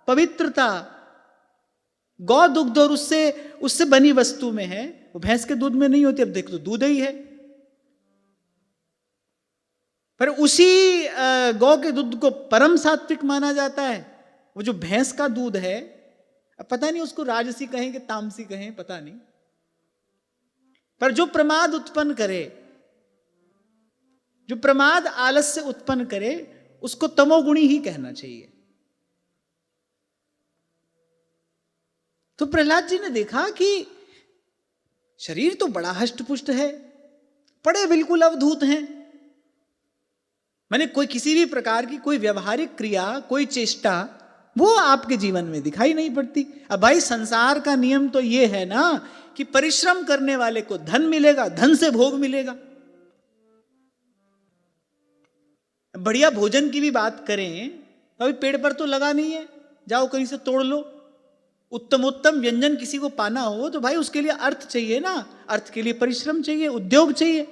पवित्रता गौ दुग्ध और उससे बनी वस्तु में है, वो भैंस के दूध में नहीं होती। अब देखो तो दूध ही है, पर उसी गौ के दूध को परम सात्विक माना जाता है। वो जो भैंस का दूध है, अब पता नहीं उसको राजसी कहें कि तामसी कहें, पता नहीं, पर जो प्रमाद उत्पन्न करे, जो प्रमाद आलस्य उत्पन्न करे, उसको तमोगुणी ही कहना चाहिए। तो प्रहलाद जी ने देखा कि शरीर तो बड़ा हष्टपुष्ट है, पड़े बिल्कुल अवधूत हैं, माने कोई किसी भी प्रकार की कोई व्यवहारिक क्रिया, कोई चेष्टा वो आपके जीवन में दिखाई नहीं पड़ती। अब भाई संसार का नियम तो ये है ना कि परिश्रम करने वाले को धन मिलेगा, धन से भोग मिलेगा। बढ़िया भोजन की भी बात करें तो अभी पेड़ पर तो लगा नहीं है, जाओ कहीं से तोड़ लो। उत्तम उत्तम व्यंजन किसी को पाना हो तो भाई उसके लिए अर्थ चाहिए ना, अर्थ के लिए परिश्रम चाहिए, उद्योग चाहिए।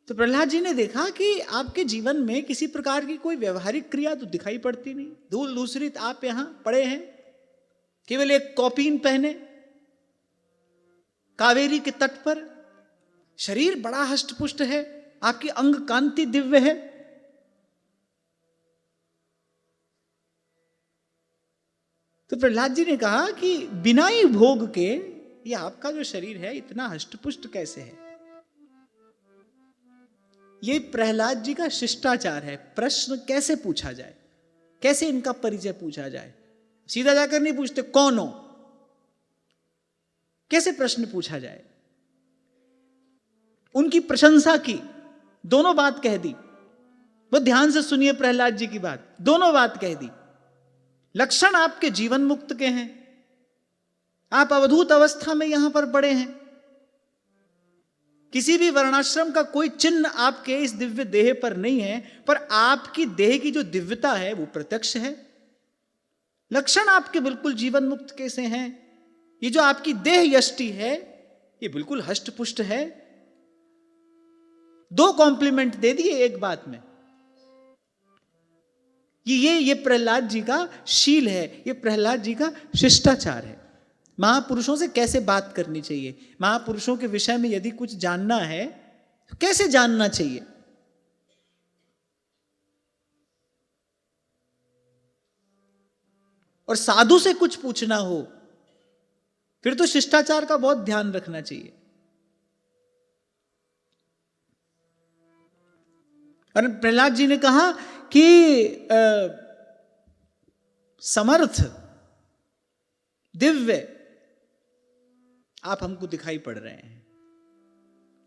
तो प्रहलाद जी ने देखा कि आपके जीवन में किसी प्रकार की कोई व्यवहारिक क्रिया तो दिखाई पड़ती नहीं। धूल दूसरित आप यहां पड़े हैं, केवल एक कॉपीन पहने कावेरी के तट पर, शरीर बड़ा हष्टपुष्ट है, आपकी अंग कांति दिव्य है। तो प्रहलाद जी ने कहा कि बिना ही भोग के ये आपका जो शरीर है इतना हष्टपुष्ट कैसे है। ये प्रहलाद जी का शिष्टाचार है, प्रश्न कैसे पूछा जाए, कैसे इनका परिचय पूछा जाए। सीधा जाकर नहीं पूछते कौन हो, कैसे प्रश्न पूछा जाए। उनकी प्रशंसा की, दोनों बात कह दी। वो ध्यान से सुनिए प्रहलाद जी की बात, दोनों बात कह दी। लक्षण आपके जीवन मुक्त के हैं, आप अवधूत अवस्था में यहां पर बड़े हैं, किसी भी वर्णाश्रम का कोई चिन्ह आपके इस दिव्य देह पर नहीं है, पर आपकी देह की जो दिव्यता है वो प्रत्यक्ष है। लक्षण आपके बिल्कुल जीवन मुक्त के से हैं। ये जो आपकी देह यष्टि है ये बिल्कुल हष्टपुष्ट है। दो कॉम्प्लीमेंट दे दिए एक बात में। ये प्रहलाद जी का शील है, ये प्रहलाद जी का शिष्टाचार है। महापुरुषों से कैसे बात करनी चाहिए, महापुरुषों के विषय में यदि कुछ जानना है तो कैसे जानना चाहिए। और साधु से कुछ पूछना हो फिर तो शिष्टाचार का बहुत ध्यान रखना चाहिए। और प्रहलाद जी ने कहा कि समर्थ दिव्य आप हमको दिखाई पड़ रहे हैं,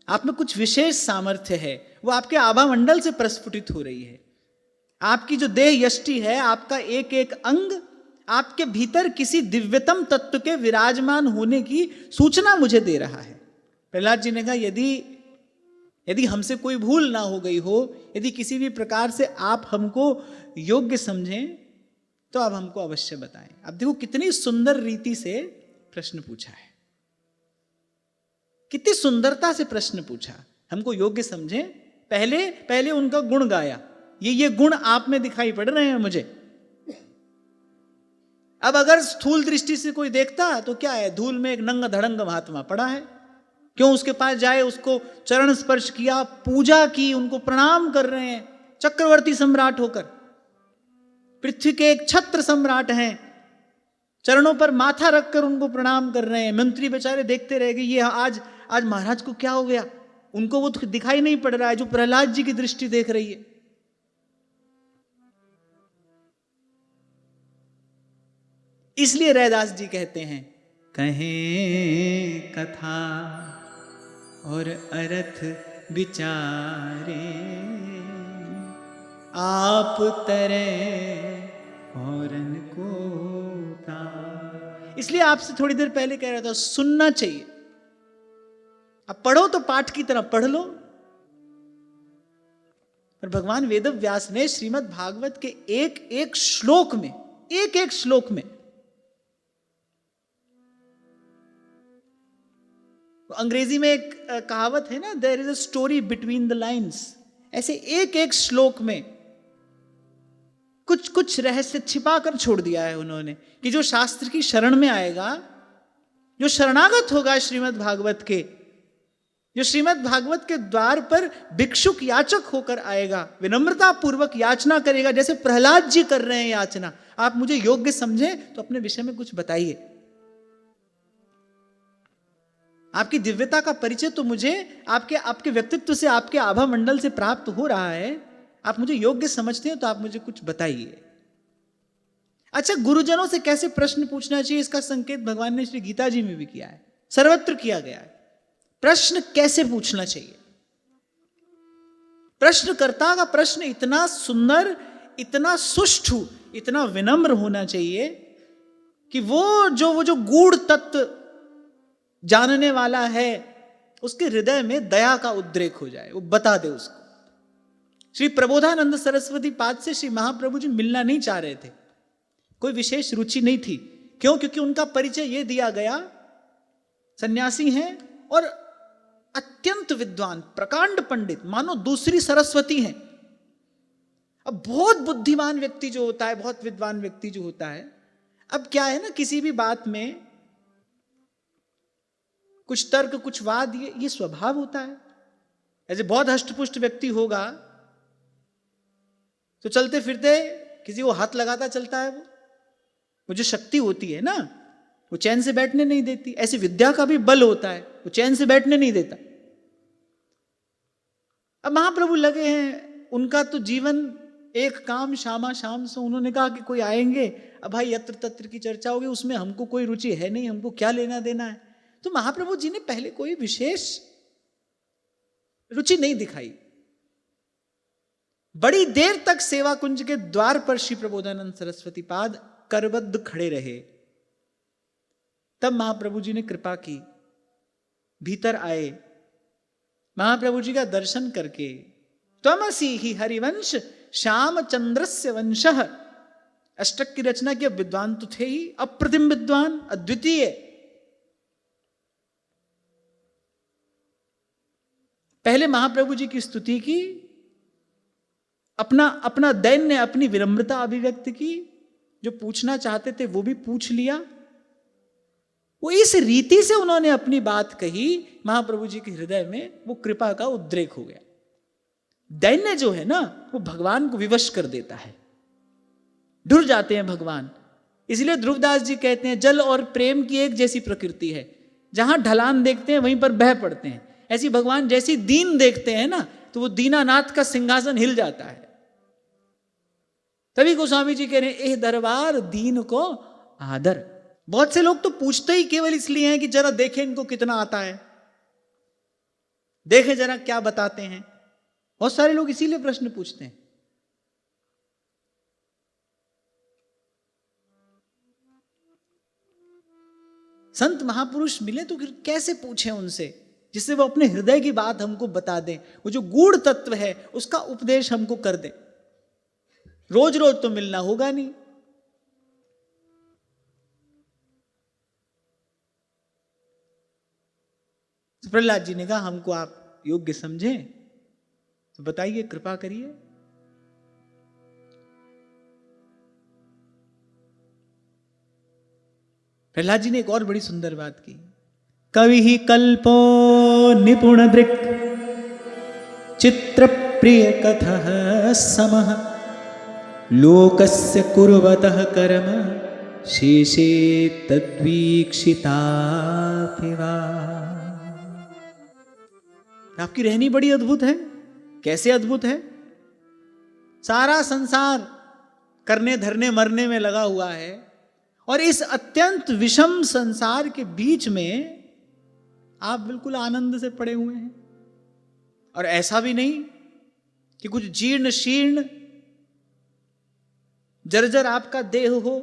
आप में कुछ विशेष सामर्थ्य है, वो आपके आभा मंडल से प्रस्फुटित हो रही है। आपकी जो देह यष्टि है, आपका एक एक अंग आपके भीतर किसी दिव्यतम तत्व के विराजमान होने की सूचना मुझे दे रहा है। प्रहलाद जी ने कहा यदि हमसे कोई भूल ना हो गई हो, यदि किसी भी प्रकार से आप हमको योग्य समझें तो आप हमको अवश्य बताएं। अब देखो कितनी सुंदर रीति से प्रश्न पूछा है, कितनी सुंदरता से प्रश्न पूछा। हमको योग्य समझें, पहले उनका गुण गाया, ये गुण आप में दिखाई पड़ रहे हैं मुझे। अब अगर स्थूल दृष्टि से कोई देखता तो क्या है, धूल में एक नंगा धड़ंग महात्मा पड़ा है, क्यों उसके पास जाए, उसको चरण स्पर्श किया, पूजा की, उनको प्रणाम कर रहे हैं, चक्रवर्ती सम्राट होकर, पृथ्वी के एक छत्र सम्राट हैं, चरणों पर माथा रखकर उनको प्रणाम कर रहे हैं। मंत्री बेचारे देखते रह गए, ये आज महाराज को क्या हो गया, उनको वो दिखाई नहीं पड़ रहा है जो प्रहलाद जी की दृष्टि देख रही है। इसलिए रैदास जी कहते हैं, कहें कथा और अर्थ विचारे, आप तरह औरन को तार। इसलिए आपसे थोड़ी देर पहले कह रहा था सुनना चाहिए। अब पढ़ो तो पाठ की तरह पढ़ लो। पर भगवान वेद व्यास ने श्रीमद् भागवत के एक एक श्लोक में अंग्रेजी में एक कहावत है ना, there is a story between the lines. ऐसे एक एक श्लोक में कुछ कुछ रहस्य छिपा कर छोड़ दिया है उन्होंने, कि जो शास्त्र की शरण में आएगा, जो शरणागत होगा श्रीमद् भागवत के, जो श्रीमद् भागवत के द्वार पर भिक्षुक याचक होकर आएगा, विनम्रता पूर्वक याचना करेगा, जैसे प्रहलाद जी कर रहे हैं याचना। आप मुझे योग्य समझें तो अपने विषय में कुछ बताइए। आपकी दिव्यता का परिचय तो मुझे आपके व्यक्तित्व से, आपके आभा मंडल से प्राप्त हो रहा है। आप मुझे योग्य समझते हैं तो आप मुझे कुछ बताइए। अच्छा, गुरुजनों से कैसे प्रश्न पूछना चाहिए, इसका संकेत भगवान ने श्री गीता जी में भी किया है, सर्वत्र किया गया है। प्रश्न कैसे पूछना चाहिए, प्रश्नकर्ता का प्रश्न इतना सुंदर, इतना सुष्ठु, इतना विनम्र होना चाहिए कि वो जो गूढ़ तत्व जानने वाला है उसके हृदय में दया का उद्रेक हो जाए, वो बता दे उसको। श्री प्रबोधानंद सरस्वती पाद से श्री महाप्रभु जी मिलना नहीं चाह रहे थे, कोई विशेष रुचि नहीं थी। क्यों? क्योंकि उनका परिचय यह दिया गया, सन्यासी हैं और अत्यंत विद्वान, प्रकांड पंडित, मानो दूसरी सरस्वती हैं। अब बहुत बुद्धिमान व्यक्ति जो होता है, बहुत विद्वान व्यक्ति जो होता है, अब क्या है ना, किसी भी बात में कुछ तर्क, कुछ वाद, ये स्वभाव होता है। ऐसे बहुत हष्टपुष्ट व्यक्ति होगा तो चलते फिरते किसी को हाथ लगाता चलता है, वो जो शक्ति होती है ना, वो चैन से बैठने नहीं देती। ऐसी विद्या का भी बल होता है, वो चैन से बैठने नहीं देता। अब महाप्रभु लगे हैं, उनका तो जीवन एक काम शामा शाम से, उन्होंने कहा कि कोई आएंगे, अब भाई यत्र तत्र की चर्चा होगी, उसमें हमको कोई रुचि है नहीं, हमको क्या लेना देना है। तो महाप्रभु जी ने पहले कोई विशेष रुचि नहीं दिखाई। बड़ी देर तक सेवा कुंज के द्वार पर श्री प्रबोधानंद सरस्वती पाद करबद्ध खड़े रहे। तब महाप्रभु जी ने कृपा की, भीतर आए, महाप्रभु जी का दर्शन करके, त्वमसि ही हरिवंश श्यामचंद्रस्य वंशः, अष्टक की रचना की। विद्वान तो थे ही, अप्रतिम विद्वान, अद्वितीय। पहले महाप्रभु जी की स्तुति की, अपना दैन्य, अपनी विनम्रता अभिव्यक्त की, जो पूछना चाहते थे वो भी पूछ लिया। वो इस रीति से उन्होंने अपनी बात कही, महाप्रभु जी के हृदय में वो कृपा का उद्रेक हो गया। दैन्य जो है ना, वो भगवान को विवश कर देता है, ढुर जाते हैं भगवान। इसलिए ध्रुवदास जी कहते हैं, जल और प्रेम की एक जैसी प्रकृति है, जहां ढलान देखते हैं वहीं पर बह पड़ते हैं। ऐसी भगवान जैसी दीन देखते हैं ना, तो वो दीनानाथ का सिंहासन हिल जाता है। तभी गोस्वामी जी कह रहे हैं, एह दरबार दीन को आदर। बहुत से लोग तो पूछते ही केवल इसलिए हैं कि जरा देखें इनको कितना आता है, देखें जरा क्या बताते हैं। बहुत सारे लोग इसीलिए प्रश्न पूछते हैं। संत महापुरुष मिले तो फिर कैसे पूछें उनसे, जिससे वो अपने हृदय की बात हमको बता दें, वो जो गूढ़ तत्व है उसका उपदेश हमको कर दें। रोज रोज तो मिलना होगा नहीं। प्रहलाद जी ने कहा, हमको आप योग्य समझें तो बताइए, कृपा करिए। प्रहलाद जी ने एक और बड़ी सुंदर बात की, कवि ही कल्पो निपुण दृक् चित्र प्रिय कथः समः लोकस्य कुर्वतः कर्म शेषे तद्वीक्षिता। आपकी रहनी बड़ी अद्भुत है। कैसे अद्भुत है? सारा संसार करने धरने मरने में लगा हुआ है, और इस अत्यंत विषम संसार के बीच में आप बिल्कुल आनंद से पड़े हुए हैं। और ऐसा भी नहीं कि कुछ जीर्ण शीर्ण जर्जर आपका देह हो,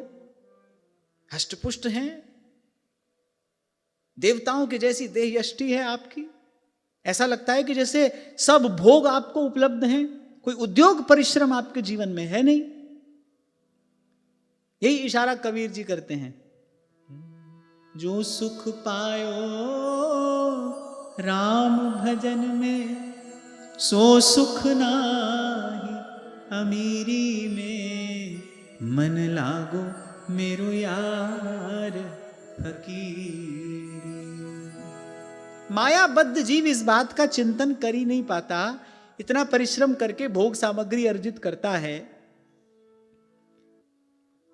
हष्टपुष्ट हैं, देवताओं के जैसी देह यष्टि है आपकी। ऐसा लगता है कि जैसे सब भोग आपको उपलब्ध हैं, कोई उद्योग परिश्रम आपके जीवन में है नहीं। यही इशारा कबीर जी करते हैं, जो सुख पायो राम भजन में सो सुख नाही अमीरी में, मन लागो मेरो यार फकीर। मायाबद्ध जीव इस बात का चिंतन कर ही नहीं पाता, इतना परिश्रम करके भोग सामग्री अर्जित करता है,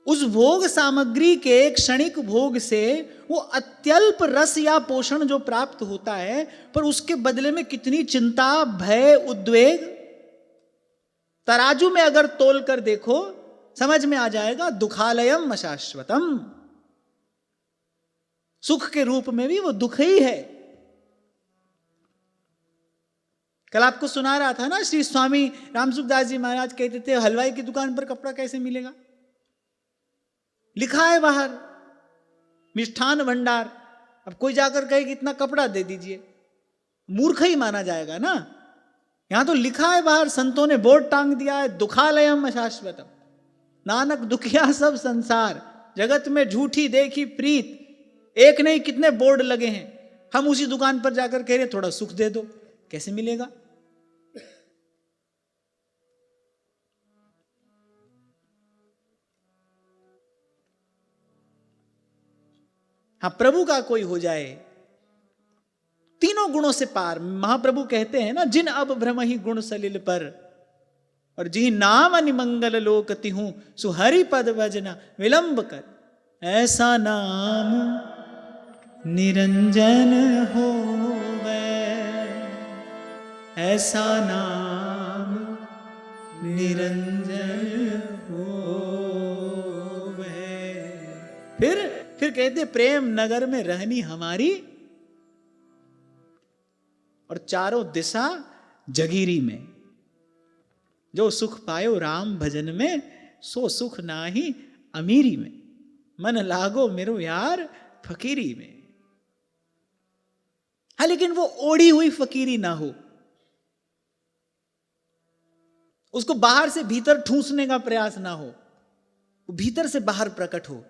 उस भोग सामग्री के क्षणिक भोग से वो अत्यल्प रस या पोषण जो प्राप्त होता है, पर उसके बदले में कितनी चिंता, भय, उद्वेग। तराजू में अगर तोल कर देखो समझ में आ जाएगा, दुखालयम अशाश्वतम, सुख के रूप में भी वो दुख ही है। कल आपको सुना रहा था ना, श्री स्वामी रामसुखदास जी महाराज कहते थे, हलवाई की दुकान पर कपड़ा कैसे मिलेगा? लिखा है बाहर मिष्ठान भंडार। अब कोई जाकर कहे कि इतना कपड़ा दे दीजिए, मूर्ख ही माना जाएगा ना। यहां तो लिखा है बाहर, संतों ने बोर्ड टांग दिया है, दुखालयम अशाश्वतम, नानक दुखिया सब संसार, जगत में झूठी देखी प्रीत। एक नहीं कितने बोर्ड लगे हैं। हम उसी दुकान पर जाकर कह रहे थोड़ा सुख दे दो, कैसे मिलेगा? हाँ, प्रभु का कोई हो जाए, तीनों गुणों से पार। महाप्रभु कहते हैं ना, जिन अब भ्रम ही गुण सलिल पर, और जी नाम निमंगल लोकति हूं, सुहरि पद भजना विलंब कर। ऐसा नाम निरंजन होवे, ऐसा नाम निरंजन होवे। फिर कहते प्रेम नगर में रहनी हमारी, और चारों दिशा जगीरी में। जो सुख पायो राम भजन में, सो सुख नाही अमीरी में। मन लागो मेरो यार फकीरी में। हाँ, लेकिन वो ओढ़ी हुई फकीरी ना हो, उसको बाहर से भीतर ठूंसने का प्रयास ना हो, वो भीतर से बाहर प्रकट हो।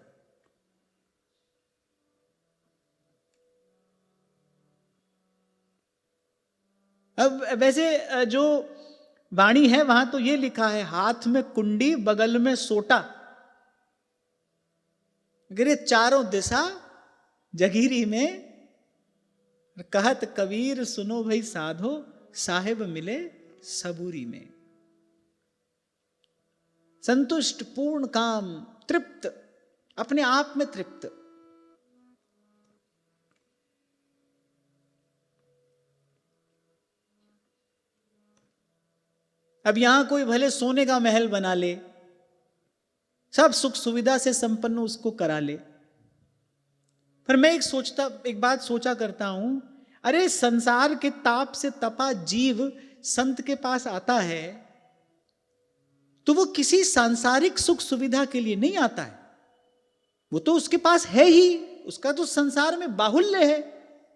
अब वैसे जो वाणी है वहां तो ये लिखा है, हाथ में कुंडी बगल में सोटा, अगर ये चारों दिशा जगीरी में। कहत कबीर सुनो भाई साधो, साहिब मिले सबूरी में। संतुष्ट, पूर्ण काम, तृप्त, अपने आप में तृप्त। अब यहां कोई भले सोने का महल बना ले, सब सुख सुविधा से संपन्न उसको करा ले, पर मैं एक बात सोचा करता हूं, अरे संसार के ताप से तपा जीव संत के पास आता है तो वो किसी सांसारिक सुख सुविधा के लिए नहीं आता है। वो तो उसके पास है ही, उसका तो संसार में बाहुल्य है,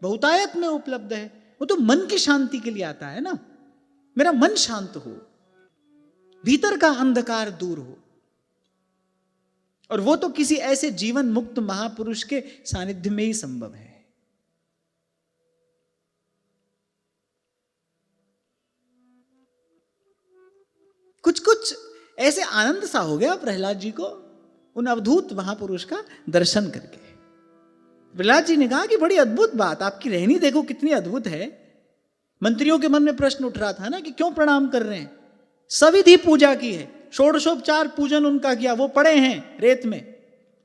बहुतायत में उपलब्ध है। वो तो मन की शांति के लिए आता है ना, मेरा मन शांत हो, भीतर का अंधकार दूर हो। और वो तो किसी ऐसे जीवन मुक्त महापुरुष के सानिध्य में ही संभव है। कुछ कुछ ऐसे आनंद सा हो गया प्रहलाद जी को उन अवधूत महापुरुष का दर्शन करके। प्रहलाद जी ने कहा कि बड़ी अद्भुत बात, आपकी रहनी देखो कितनी अद्भुत है। मंत्रियों के मन में प्रश्न उठ रहा था ना कि क्यों प्रणाम कर रहे हैं। सविधि पूजा की है, षोडशोपचार पूजन उनका किया, वो पड़े हैं रेत में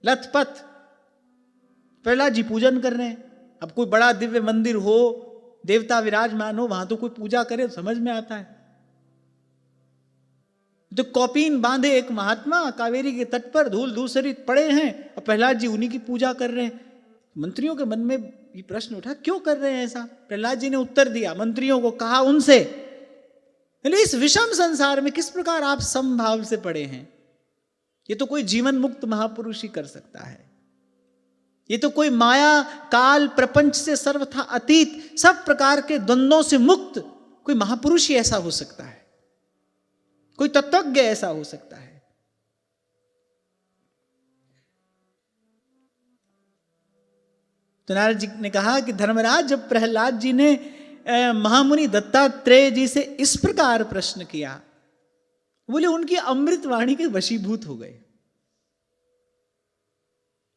लथपथ, प्रहलाद जी पूजन कर रहे हैं। अब कोई बड़ा दिव्य मंदिर हो, देवता विराजमान हो, वहां तो कोई पूजा करे तो समझ में आता है। तो कौपीन बांधे एक महात्मा कावेरी के तट पर धूल धूसरित पड़े हैं और प्रहलाद जी उन्हीं की पूजा कर रहे हैं। मंत्रियों के मन में ये प्रश्न उठा, क्यों कर रहे हैं ऐसा? प्रहलाद जी ने उत्तर दिया, मंत्रियों को कहा उनसे, इस विषम संसार में किस प्रकार आप समभाव से पड़े हैं। ये तो कोई जीवन मुक्त महापुरुष ही कर सकता है। ये तो कोई माया काल प्रपंच से सर्वथा अतीत, सब प्रकार के द्वंद्वों से मुक्त कोई महापुरुष ही ऐसा हो सकता है, कोई तत्वज्ञ ऐसा हो सकता है। तो नारद जी ने कहा कि धर्मराज, जब प्रहलाद जी ने महामुनि दत्तात्रेय जी से इस प्रकार प्रश्न किया, बोले उनकी अमृत वाणी के वशीभूत हो गए।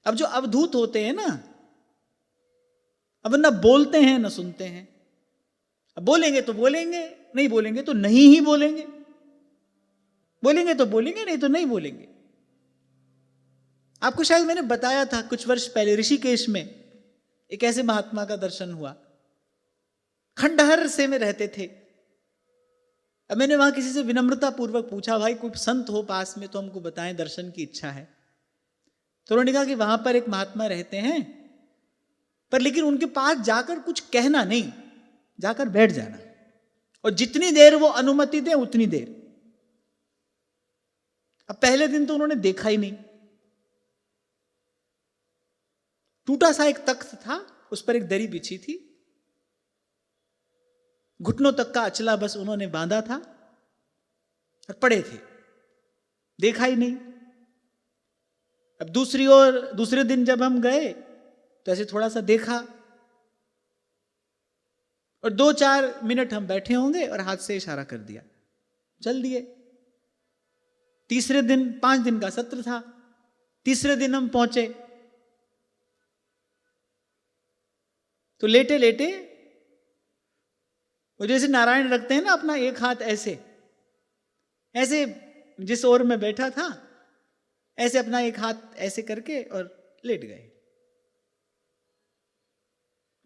अब जो अवधूत होते हैं ना, अब ना बोलते हैं ना सुनते हैं। अब बोलेंगे तो बोलेंगे, नहीं बोलेंगे तो नहीं ही बोलेंगे, बोलेंगे तो बोलेंगे, नहीं तो नहीं बोलेंगे। आपको शायद मैंने बताया था कुछ वर्ष पहले ऋषिकेश में एक ऐसे महात्मा का दर्शन हुआ। खंडहर से में रहते थे। अब मैंने वहां किसी से विनम्रता पूर्वक पूछा, भाई कोई संत हो पास में तो हमको बताएं, दर्शन की इच्छा है। तो उन्होंने कहा कि वहां पर एक महात्मा रहते हैं, पर लेकिन उनके पास जाकर कुछ कहना नहीं, जाकर बैठ जाना, और जितनी देर वो अनुमति दे उतनी देर। अब पहले दिन तो उन्होंने देखा ही नहीं। टूटा सा एक तख्त था, उस पर एक दरी बिछी थी, घुटनों तक का अचला बस उन्होंने बांधा था और पड़े थे, देखा ही नहीं। अब दूसरी ओर दूसरे दिन जब हम गए तो ऐसे थोड़ा सा देखा, और 2-4 मिनट हम बैठे होंगे और हाथ से इशारा कर दिया, चल दिए। तीसरे दिन 5 दिन का सत्र था, तीसरे दिन हम पहुंचे तो लेटे लेटे वो जैसे नारायण रखते हैं ना अपना एक हाथ ऐसे ऐसे, जिस ओर में बैठा था ऐसे अपना एक हाथ ऐसे करके और लेट गए।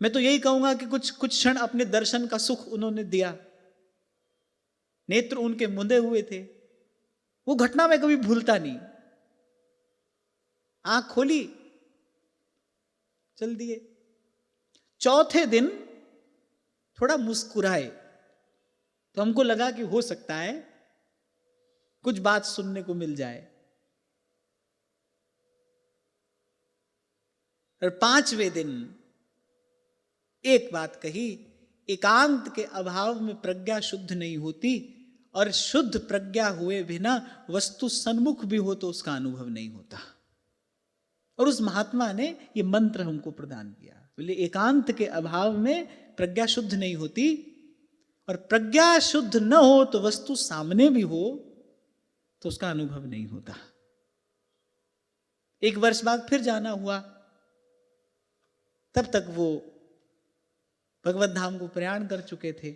मैं तो यही कहूंगा कि कुछ क्षण अपने दर्शन का सुख उन्होंने दिया। नेत्र उनके मुंदे हुए थे, वो घटना मैं कभी भूलता नहीं। आंख खोली, चल दिए। चौथे दिन थोड़ा मुस्कुराए तो हमको लगा कि हो सकता है कुछ बात सुनने को मिल जाए। और 5वें दिन एक बात कही, एकांत के अभाव में प्रज्ञा शुद्ध नहीं होती, और शुद्ध प्रज्ञा हुए बिना वस्तु सन्मुख भी हो तो उसका अनुभव नहीं होता। और उस महात्मा ने ये मंत्र हमको प्रदान किया, बोले एकांत के अभाव में प्रज्ञा शुद्ध नहीं होती, और प्रज्ञा शुद्ध न हो तो वस्तु सामने भी हो तो उसका अनुभव नहीं होता। 1 वर्ष बाद फिर जाना हुआ, तब तक वो भगवत धाम को प्रयाण कर चुके थे।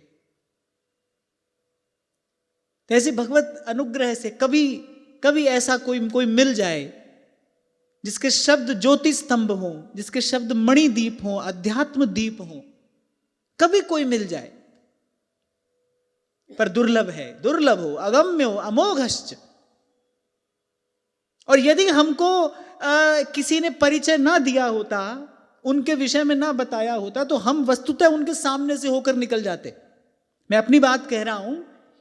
तो ऐसे भगवत अनुग्रह से कभी कभी ऐसा कोई मिल जाए जिसके शब्द ज्योति स्तंभ हो, जिसके शब्द मणि दीप हो, अध्यात्म दीप हो, कभी कोई मिल जाए। पर दुर्लभ है, दुर्लभ हो, अगम्य हो, अमोघश्च। और यदि हमको किसी ने परिचय ना दिया होता, उनके विषय में ना बताया होता, तो हम वस्तुतः उनके सामने से होकर निकल जाते। मैं अपनी बात कह रहा हूं,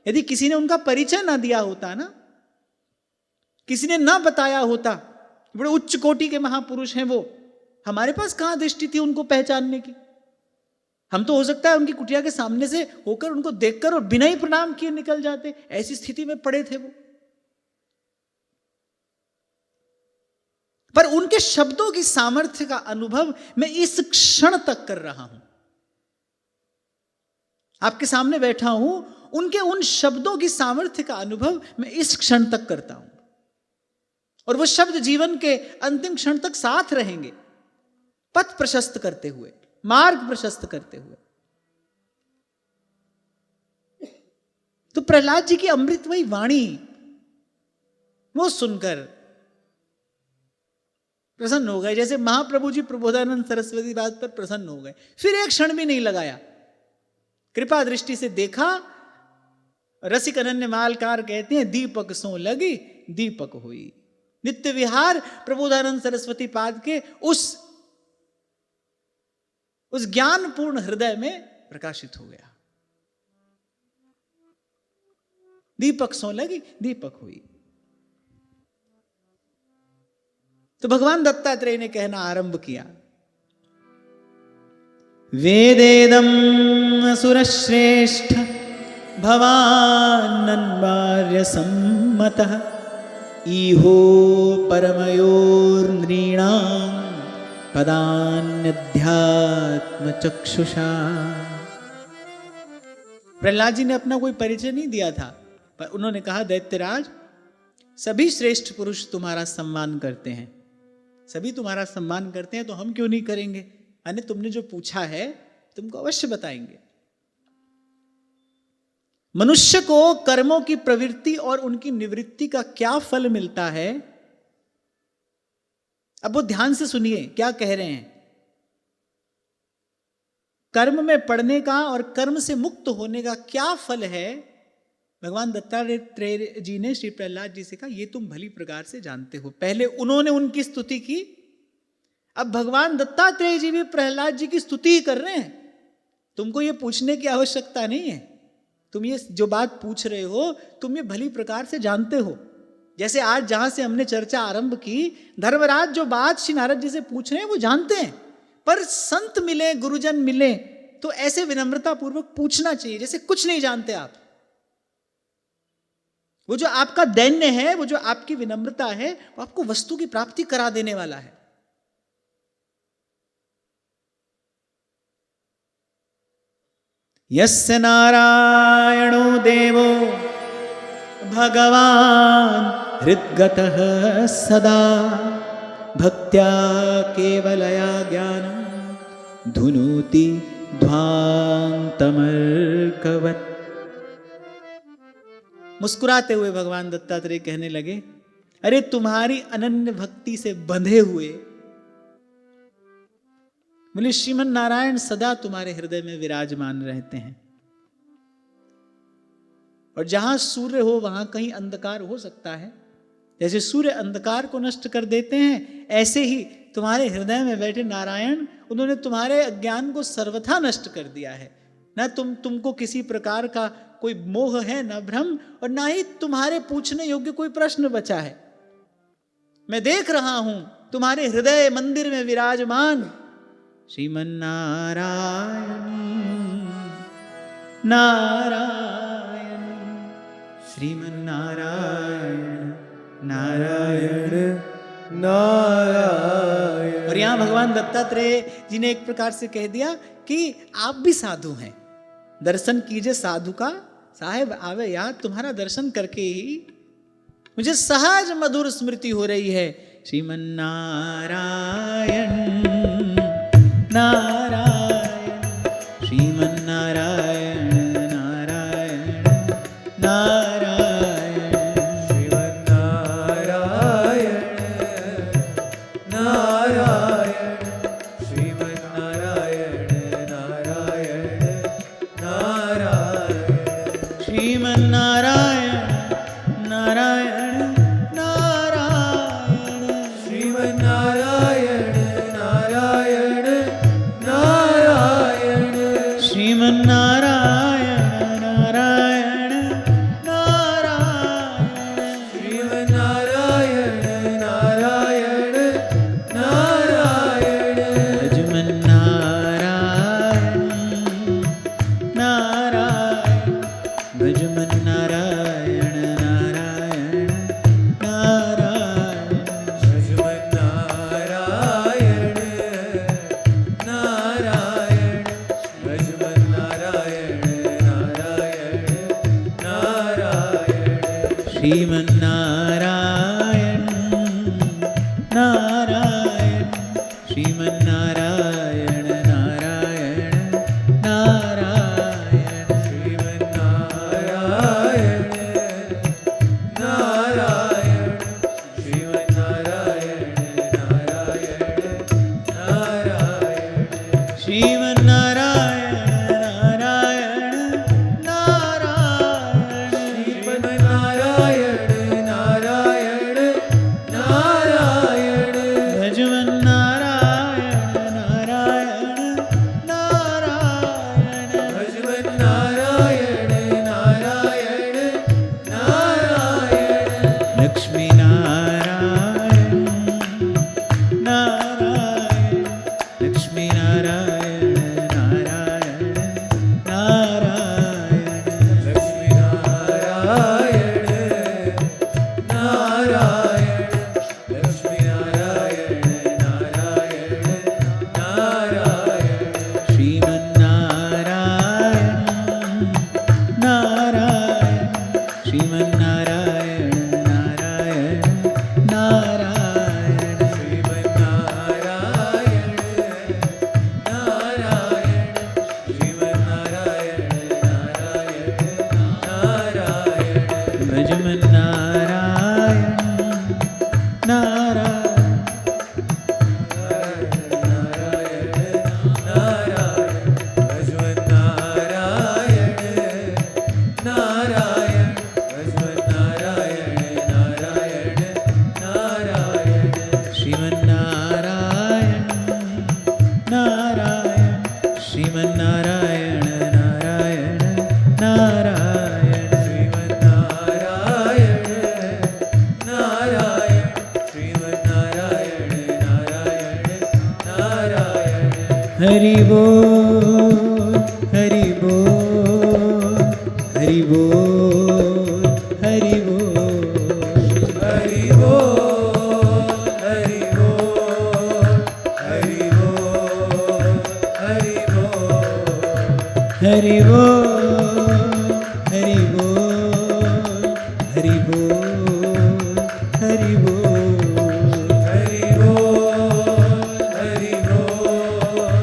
यदि किसी ने उनका परिचय ना दिया होता ना, किसी ने ना बताया होता, बड़े उच्च कोटि के महापुरुष हैं वो, हमारे पास कहां दृष्टि थी उनको पहचानने की। हम तो हो सकता है उनकी कुटिया के सामने से होकर उनको देखकर और बिना ही प्रणाम किए निकल जाते। ऐसी स्थिति में पड़े थे वो। पर उनके शब्दों की सामर्थ्य का अनुभव मैं इस क्षण तक कर रहा हूं। आपके सामने बैठा हूं, उनके उन शब्दों की सामर्थ्य का अनुभव मैं इस क्षण तक करता हूं, और वो शब्द जीवन के अंतिम क्षण तक साथ रहेंगे, पथ प्रशस्त करते हुए, मार्ग प्रशस्त करते हुए। तो प्रहलाद जी की अमृतमयी वाणी वो सुनकर प्रसन्न हो गए, जैसे महाप्रभु जी प्रबोधानंद सरस्वती बात पर प्रसन्न हो गए। फिर एक क्षण भी नहीं लगाया, कृपा दृष्टि से देखा। रसिक अनन्य मालकार कहते हैं, दीपक सो लगी दीपक हुई। नित्य विहार प्रबोधानंद सरस्वती पाद के उस ज्ञानपूर्ण हृदय में प्रकाशित हो गया। दीपक सो लगी दीपक हुई। तो भगवान दत्तात्रेय ने कहना आरंभ किया, वेदेदम असुरश्रेष्ठ भवानन्वार्य सम्मतः इहो परमयोर्नृणां पदान्यध्यात्म चक्षुषा। प्रहलाद जी ने अपना कोई परिचय नहीं दिया था, पर उन्होंने कहा, दैत्यराज सभी श्रेष्ठ पुरुष तुम्हारा सम्मान करते हैं, सभी तुम्हारा सम्मान करते हैं, तो हम क्यों नहीं करेंगे? यानी तुमने जो पूछा है तुमको अवश्य बताएंगे। मनुष्य को कर्मों की प्रवृत्ति और उनकी निवृत्ति का क्या फल मिलता है, अब वो ध्यान से सुनिए क्या कह रहे हैं। कर्म में पड़ने का और कर्म से मुक्त होने का क्या फल है, भगवान दत्तात्रेय जी ने श्री प्रहलाद जी से कहा, ये तुम भली प्रकार से जानते हो। पहले उन्होंने उनकी स्तुति की, अब भगवान दत्तात्रेय जी भी प्रहलाद जी की स्तुति ही कर रहे हैं। तुमको ये पूछने की आवश्यकता नहीं है, तुम ये जो बात पूछ रहे हो तुम ये भली प्रकार से जानते हो। जैसे आज जहां से हमने चर्चा आरंभ की, धर्मराज जो बात श्री नारद जी से पूछ रहे हैं वो जानते हैं, पर संत मिले, गुरुजन मिले तो ऐसे विनम्रता पूर्वक पूछना चाहिए जैसे कुछ नहीं जानते आप। वो जो आपका दैन्य है, वो जो आपकी विनम्रता है, वो आपको वस्तु की प्राप्ति करा देने वाला है। यस्य नारायणो देवो भगवान हृद्गतः सदा भक्त्या केवलया ज्ञानं धुनोति ध्वान्तमर्कवत्। मुस्कुराते हुए भगवान दत्तात्रेय कहने लगे, अरे तुम्हारी अनन्य भक्ति से बंधे हुए बोले श्रीमन नारायण सदा तुम्हारे हृदय में विराजमान रहते हैं, और जहां सूर्य हो वहां कहीं अंधकार हो सकता है। जैसे सूर्य अंधकार को नष्ट कर देते हैं, ऐसे ही तुम्हारे हृदय में बैठे नारायण, उन्होंने तुम्हारे अज्ञान को सर्वथा नष्ट कर दिया है। ना तुमको किसी प्रकार का कोई मोह है, ना भ्रम, और ना ही तुम्हारे पूछने योग्य कोई प्रश्न बचा है। मैं देख रहा हूं तुम्हारे हृदय मंदिर में विराजमान श्रीमन नारायण नारायण श्रीमन नारायण नारायण नारायण। और यहां भगवान दत्तात्रेय जी ने एक प्रकार से कह दिया कि आप भी साधु हैं, दर्शन कीजिए साधु का। साहेब आवे याद, तुम्हारा दर्शन करके ही मुझे सहज मधुर स्मृति हो रही है। श्रीमन नारायण नारायण श्रीमन नारायण नारायण नारायण श्रीमन नारायण नारायण श्रीमन नारायण नारायण नारायण श्रीमन नारायण नारायण नारायण श्रीमन नारायण नारायण नारायण श्रीमन नारायण नारायण नारायण श्रीमन नारायण नारायण नारायण भजमन नारायण नारायण भजमन नारायण नारायण नारायण भजमन नारायण नारायण भजमन नारायण नारायण नारायण श्रीमन नारायण नारायण श्रीमन नारायण नारायण नारायण श्रीमन नारायण नारायण श्रीमन नारायण नारायण नारायण श्रीमन नारायण नारायण नारायण श्रीमन नारायण नारायण नारायण भजमन नारायण नारायण नारायण भजमन नारायण नारायण नारायण लक्ष्मी नारायण नारायण लक्ष्मी नारायण नारायण नारायण लक्ष्मी नारायण नारायण लक्ष्मी नारायण नारायण नारायण श्रीमन नारायण नारायण श्रीमन नारायण नारायण नारायण श्रीमन नारायण नारायण श्रीमन नारायण नारायण नारायण भजमन नारायण नारायण हरि बोल, हरि बोल, हरि बोल, हरि बोल, हरि बोल, हरि बोल, हरि बोल, हरि बोल, हरि बोल, हरि बोल, हरि बोल, हरि बोल,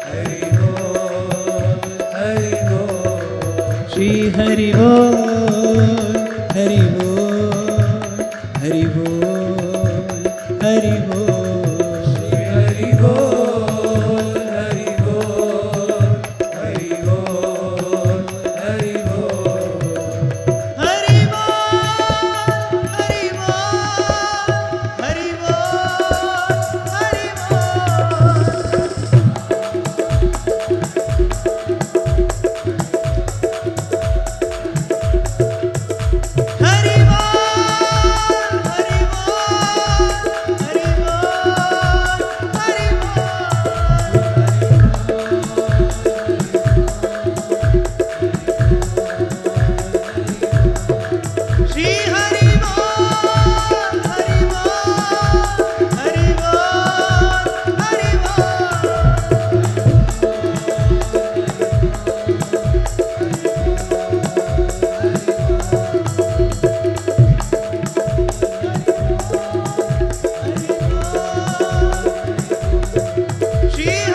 हरि बोल, हरि बोल, श्री हरि बोल, हरि बोल, हरि बोल, हरि बोल, हरि बोल, हरि बोल, हरि बोल, हरि बोल, हरि बोल, हरि बोल, हरि बोल, हरि बोल, हरि बोल, हरि बोल, हरि बोल, श्री हरि बोल, हरि बोल, हरि बोल, हरि बोल, श्री हरि बोल, हरि बोल, हरि बोल, हरि बोल, हरि बोल, हरि बोल, हरि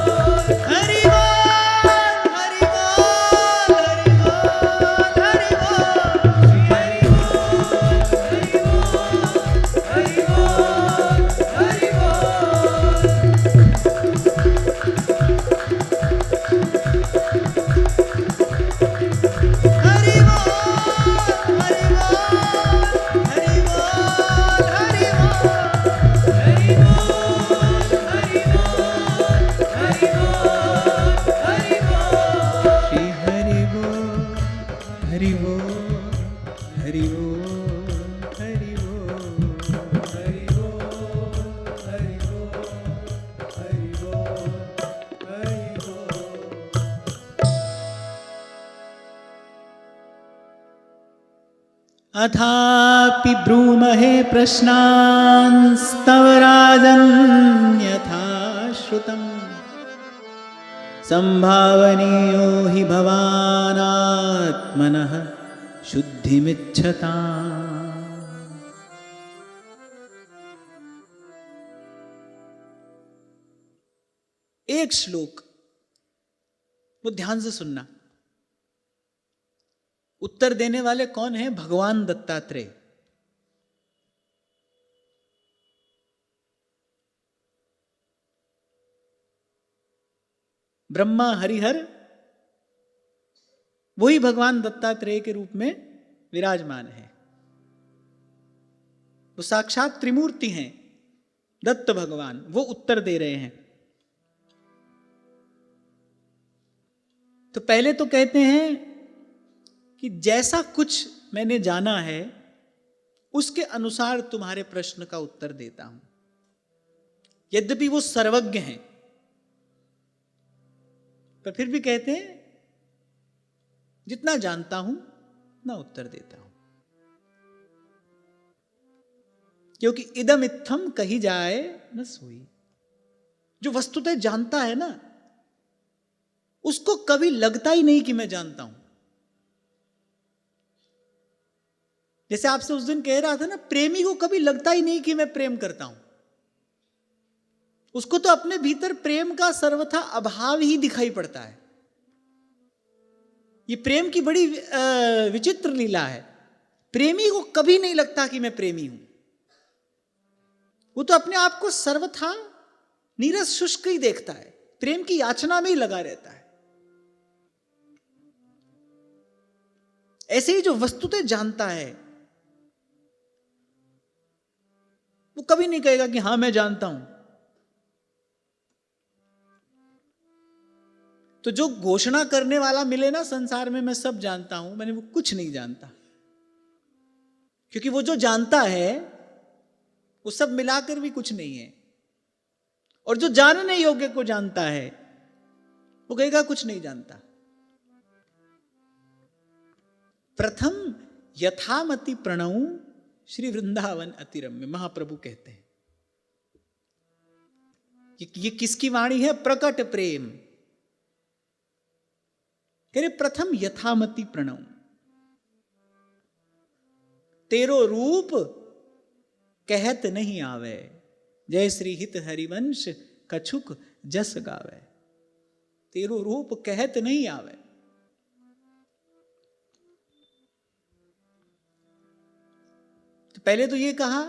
बोल, हरि बोल, हरि बोल, हरि बोल, हरि बोल, हरि बोल, हरि बोल, हरि बोल, हरि बोल, हरि बोल, हरि बोल, हरि बोल, हरि बोल, श्री हरि बोल, हरि बोल, हरि बोल, हरि बोल, हरि बोल, हरि बोल, हरि बोल, हरि बोल, अथापि ब्रूमहे प्रश्नांस्तव राजन् यथा श्रुतम् संभावनीयो हि भवानात्मनः शुद्धिमिच्छता। एक श्लोक वो ध्यान से सुनना। उत्तर देने वाले कौन हैं? भगवान दत्तात्रेय। ब्रह्मा हरिहर वही भगवान दत्तात्रेय के रूप में विराजमान है। वो साक्षात त्रिमूर्ति हैं, दत्त भगवान। वो उत्तर दे रहे हैं। तो पहले तो कहते हैं कि जैसा कुछ मैंने जाना है उसके अनुसार तुम्हारे प्रश्न का उत्तर देता हूं। यद्यपि वो सर्वज्ञ हैं, पर फिर भी कहते हैं जितना जानता हूं उतना उत्तर देता हूं। क्योंकि इदम इत्थम कही जाए न सोई। जो वस्तुतः जानता है ना, उसको कभी लगता ही नहीं कि मैं जानता हूं। जैसे आपसे उस दिन कह रहा था ना, प्रेमी को कभी लगता ही नहीं कि मैं प्रेम करता हूं। उसको तो अपने भीतर प्रेम का सर्वथा अभाव ही दिखाई पड़ता है। ये प्रेम की बड़ी विचित्र लीला है। प्रेमी को कभी नहीं लगता कि मैं प्रेमी हूं। वो तो अपने आप को सर्वथा नीरस शुष्क ही देखता है, प्रेम की याचना में ही लगा रहता है। ऐसे ही जो वस्तुतः जानता है वो कभी नहीं कहेगा कि हां मैं जानता हूं। तो जो घोषणा करने वाला मिले ना संसार में, मैं सब जानता हूं, मैंने वो कुछ नहीं जानता। क्योंकि वो जो जानता है वो सब मिलाकर भी कुछ नहीं है, और जो जानने योग्य को जानता है वो कहेगा कुछ नहीं जानता। प्रथम यथामति प्रणऊ श्री वृंदावन अतिरम्य, महाप्रभु कहते हैं। ये किसकी वाणी है? प्रकट प्रेम। कह रहे प्रथम यथामति प्रणऊ, तेरो रूप कहत नहीं आवे, जय श्री हित हरिवंश कछुक जस गावे। तेरो रूप कहत नहीं आवे। तो पहले तो ये कहा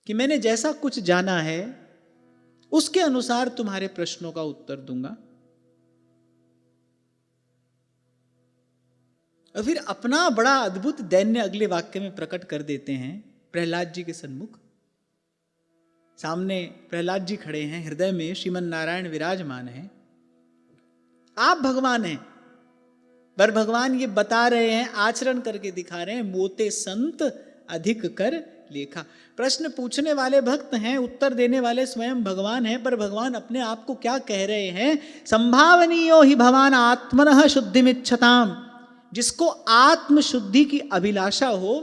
कि मैंने जैसा कुछ जाना है उसके अनुसार तुम्हारे प्रश्नों का उत्तर दूंगा, और फिर अपना बड़ा अद्भुत दैन्य अगले वाक्य में प्रकट कर देते हैं प्रहलाद जी के सन्मुख। सामने प्रहलाद जी खड़े हैं, हृदय में श्रीमन नारायण विराजमान है। आप भगवान हैं, पर भगवान ये बता रहे हैं, आचरण करके दिखा रहे हैं, मोते संत अधिक कर लेखा। प्रश्न पूछने वाले भक्त हैं, उत्तर देने वाले स्वयं भगवान हैं, पर भगवान अपने आप को क्या कह रहे हैं? संभावनीयो ही भवान आत्मनः शुद्धिमिच्छताम। जिसको आत्म शुद्धि की अभिलाषा हो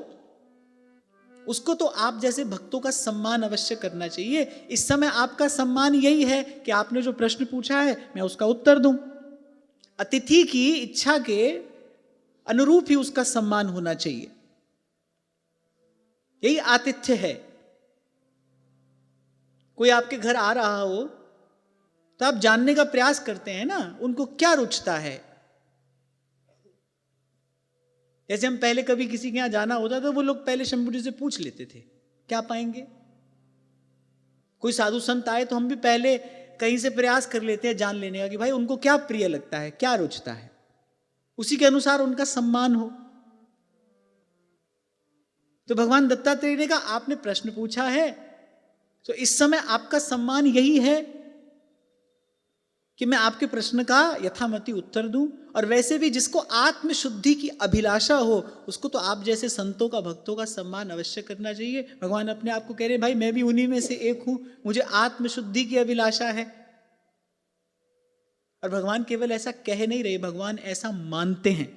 उसको तो आप जैसे भक्तों का सम्मान अवश्य करना चाहिए। इस समय आपका सम्मान यही है कि आपने जो प्रश्न पूछा है मैं उसका उत्तर दूं। अतिथि की इच्छा के अनुरूप ही उसका सम्मान होना चाहिए, यही आतिथ्य है। कोई आपके घर आ रहा हो तो आप जानने का प्रयास करते हैं ना, उनको क्या रुचता है। जैसे हम पहले कभी किसी के यहां जाना होता तो वो लोग पहले शंभू जी से पूछ लेते थे क्या पाएंगे। कोई साधु संत आए तो हम भी पहले कहीं से प्रयास कर लेते हैं जान लेने का कि भाई उनको क्या प्रिय लगता है, क्या रुचता है, उसी के अनुसार उनका सम्मान हो। तो भगवान दत्तात्रेय ने कहा आपने प्रश्न पूछा है तो इस समय आपका सम्मान यही है कि मैं आपके प्रश्न का यथामति उत्तर दूं, और वैसे भी जिसको आत्मशुद्धि की अभिलाषा हो उसको तो आप जैसे संतों का, भक्तों का सम्मान अवश्य करना चाहिए। भगवान अपने आप को कह रहे भाई मैं भी उन्हीं में से एक हूं, मुझे आत्मशुद्धि की अभिलाषा है। और भगवान केवल ऐसा कह नहीं रहे, भगवान ऐसा मानते हैं।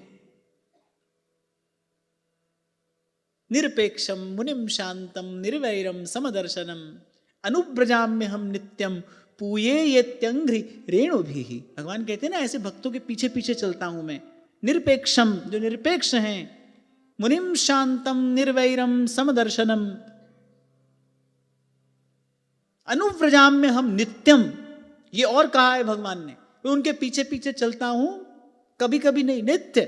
निरपेक्षम मुनिम शांतम निर्वैरम समदर्शनम अनुव्रजाम में हम नित्यम पूये ये त्यंघ्रि रेणु भी। भगवान कहते हैं ना ऐसे भक्तों के पीछे पीछे चलता हूं मैं। निरपेक्षम, जो निरपेक्ष हैं, मुनिम शांतम निर्वैरम समदर्शनम, अनुव्रजाम में हम नित्यम, ये और कहा है भगवान ने, तो उनके पीछे पीछे चलता हूं, कभी कभी नहीं, नित्य।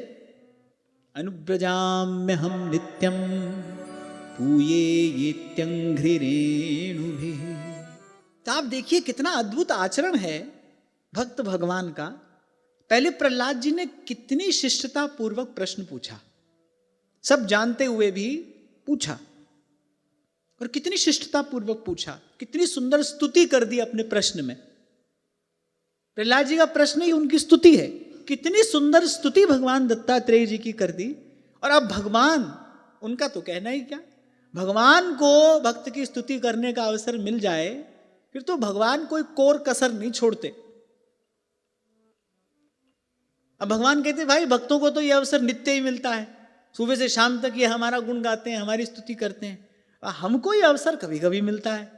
अनुव्रजाम में हम नित्यम पूये ये त्यंघ्रि रेणु भी। तो आप देखिए कितना अद्भुत आचरण है भक्त भगवान का। पहले प्रहलाद जी ने कितनी शिष्टता पूर्वक प्रश्न पूछा, सब जानते हुए भी पूछा, और कितनी शिष्टता पूर्वक पूछा, कितनी सुंदर स्तुति कर दी अपने प्रश्न में। प्रहलाद जी का प्रश्न ही उनकी स्तुति है, कितनी सुंदर स्तुति भगवान दत्तात्रेय जी की कर दी। और अब भगवान, उनका तो कहना ही क्या, भगवान को भक्त की स्तुति करने का अवसर मिल जाए फिर तो भगवान कोई कोर कसर नहीं छोड़ते। अब भगवान कहते भाई भक्तों को तो यह अवसर नित्य ही मिलता है, सुबह से शाम तक ये हमारा गुण गाते हैं, हमारी स्तुति करते हैं। हमको ये अवसर कभी कभी मिलता है।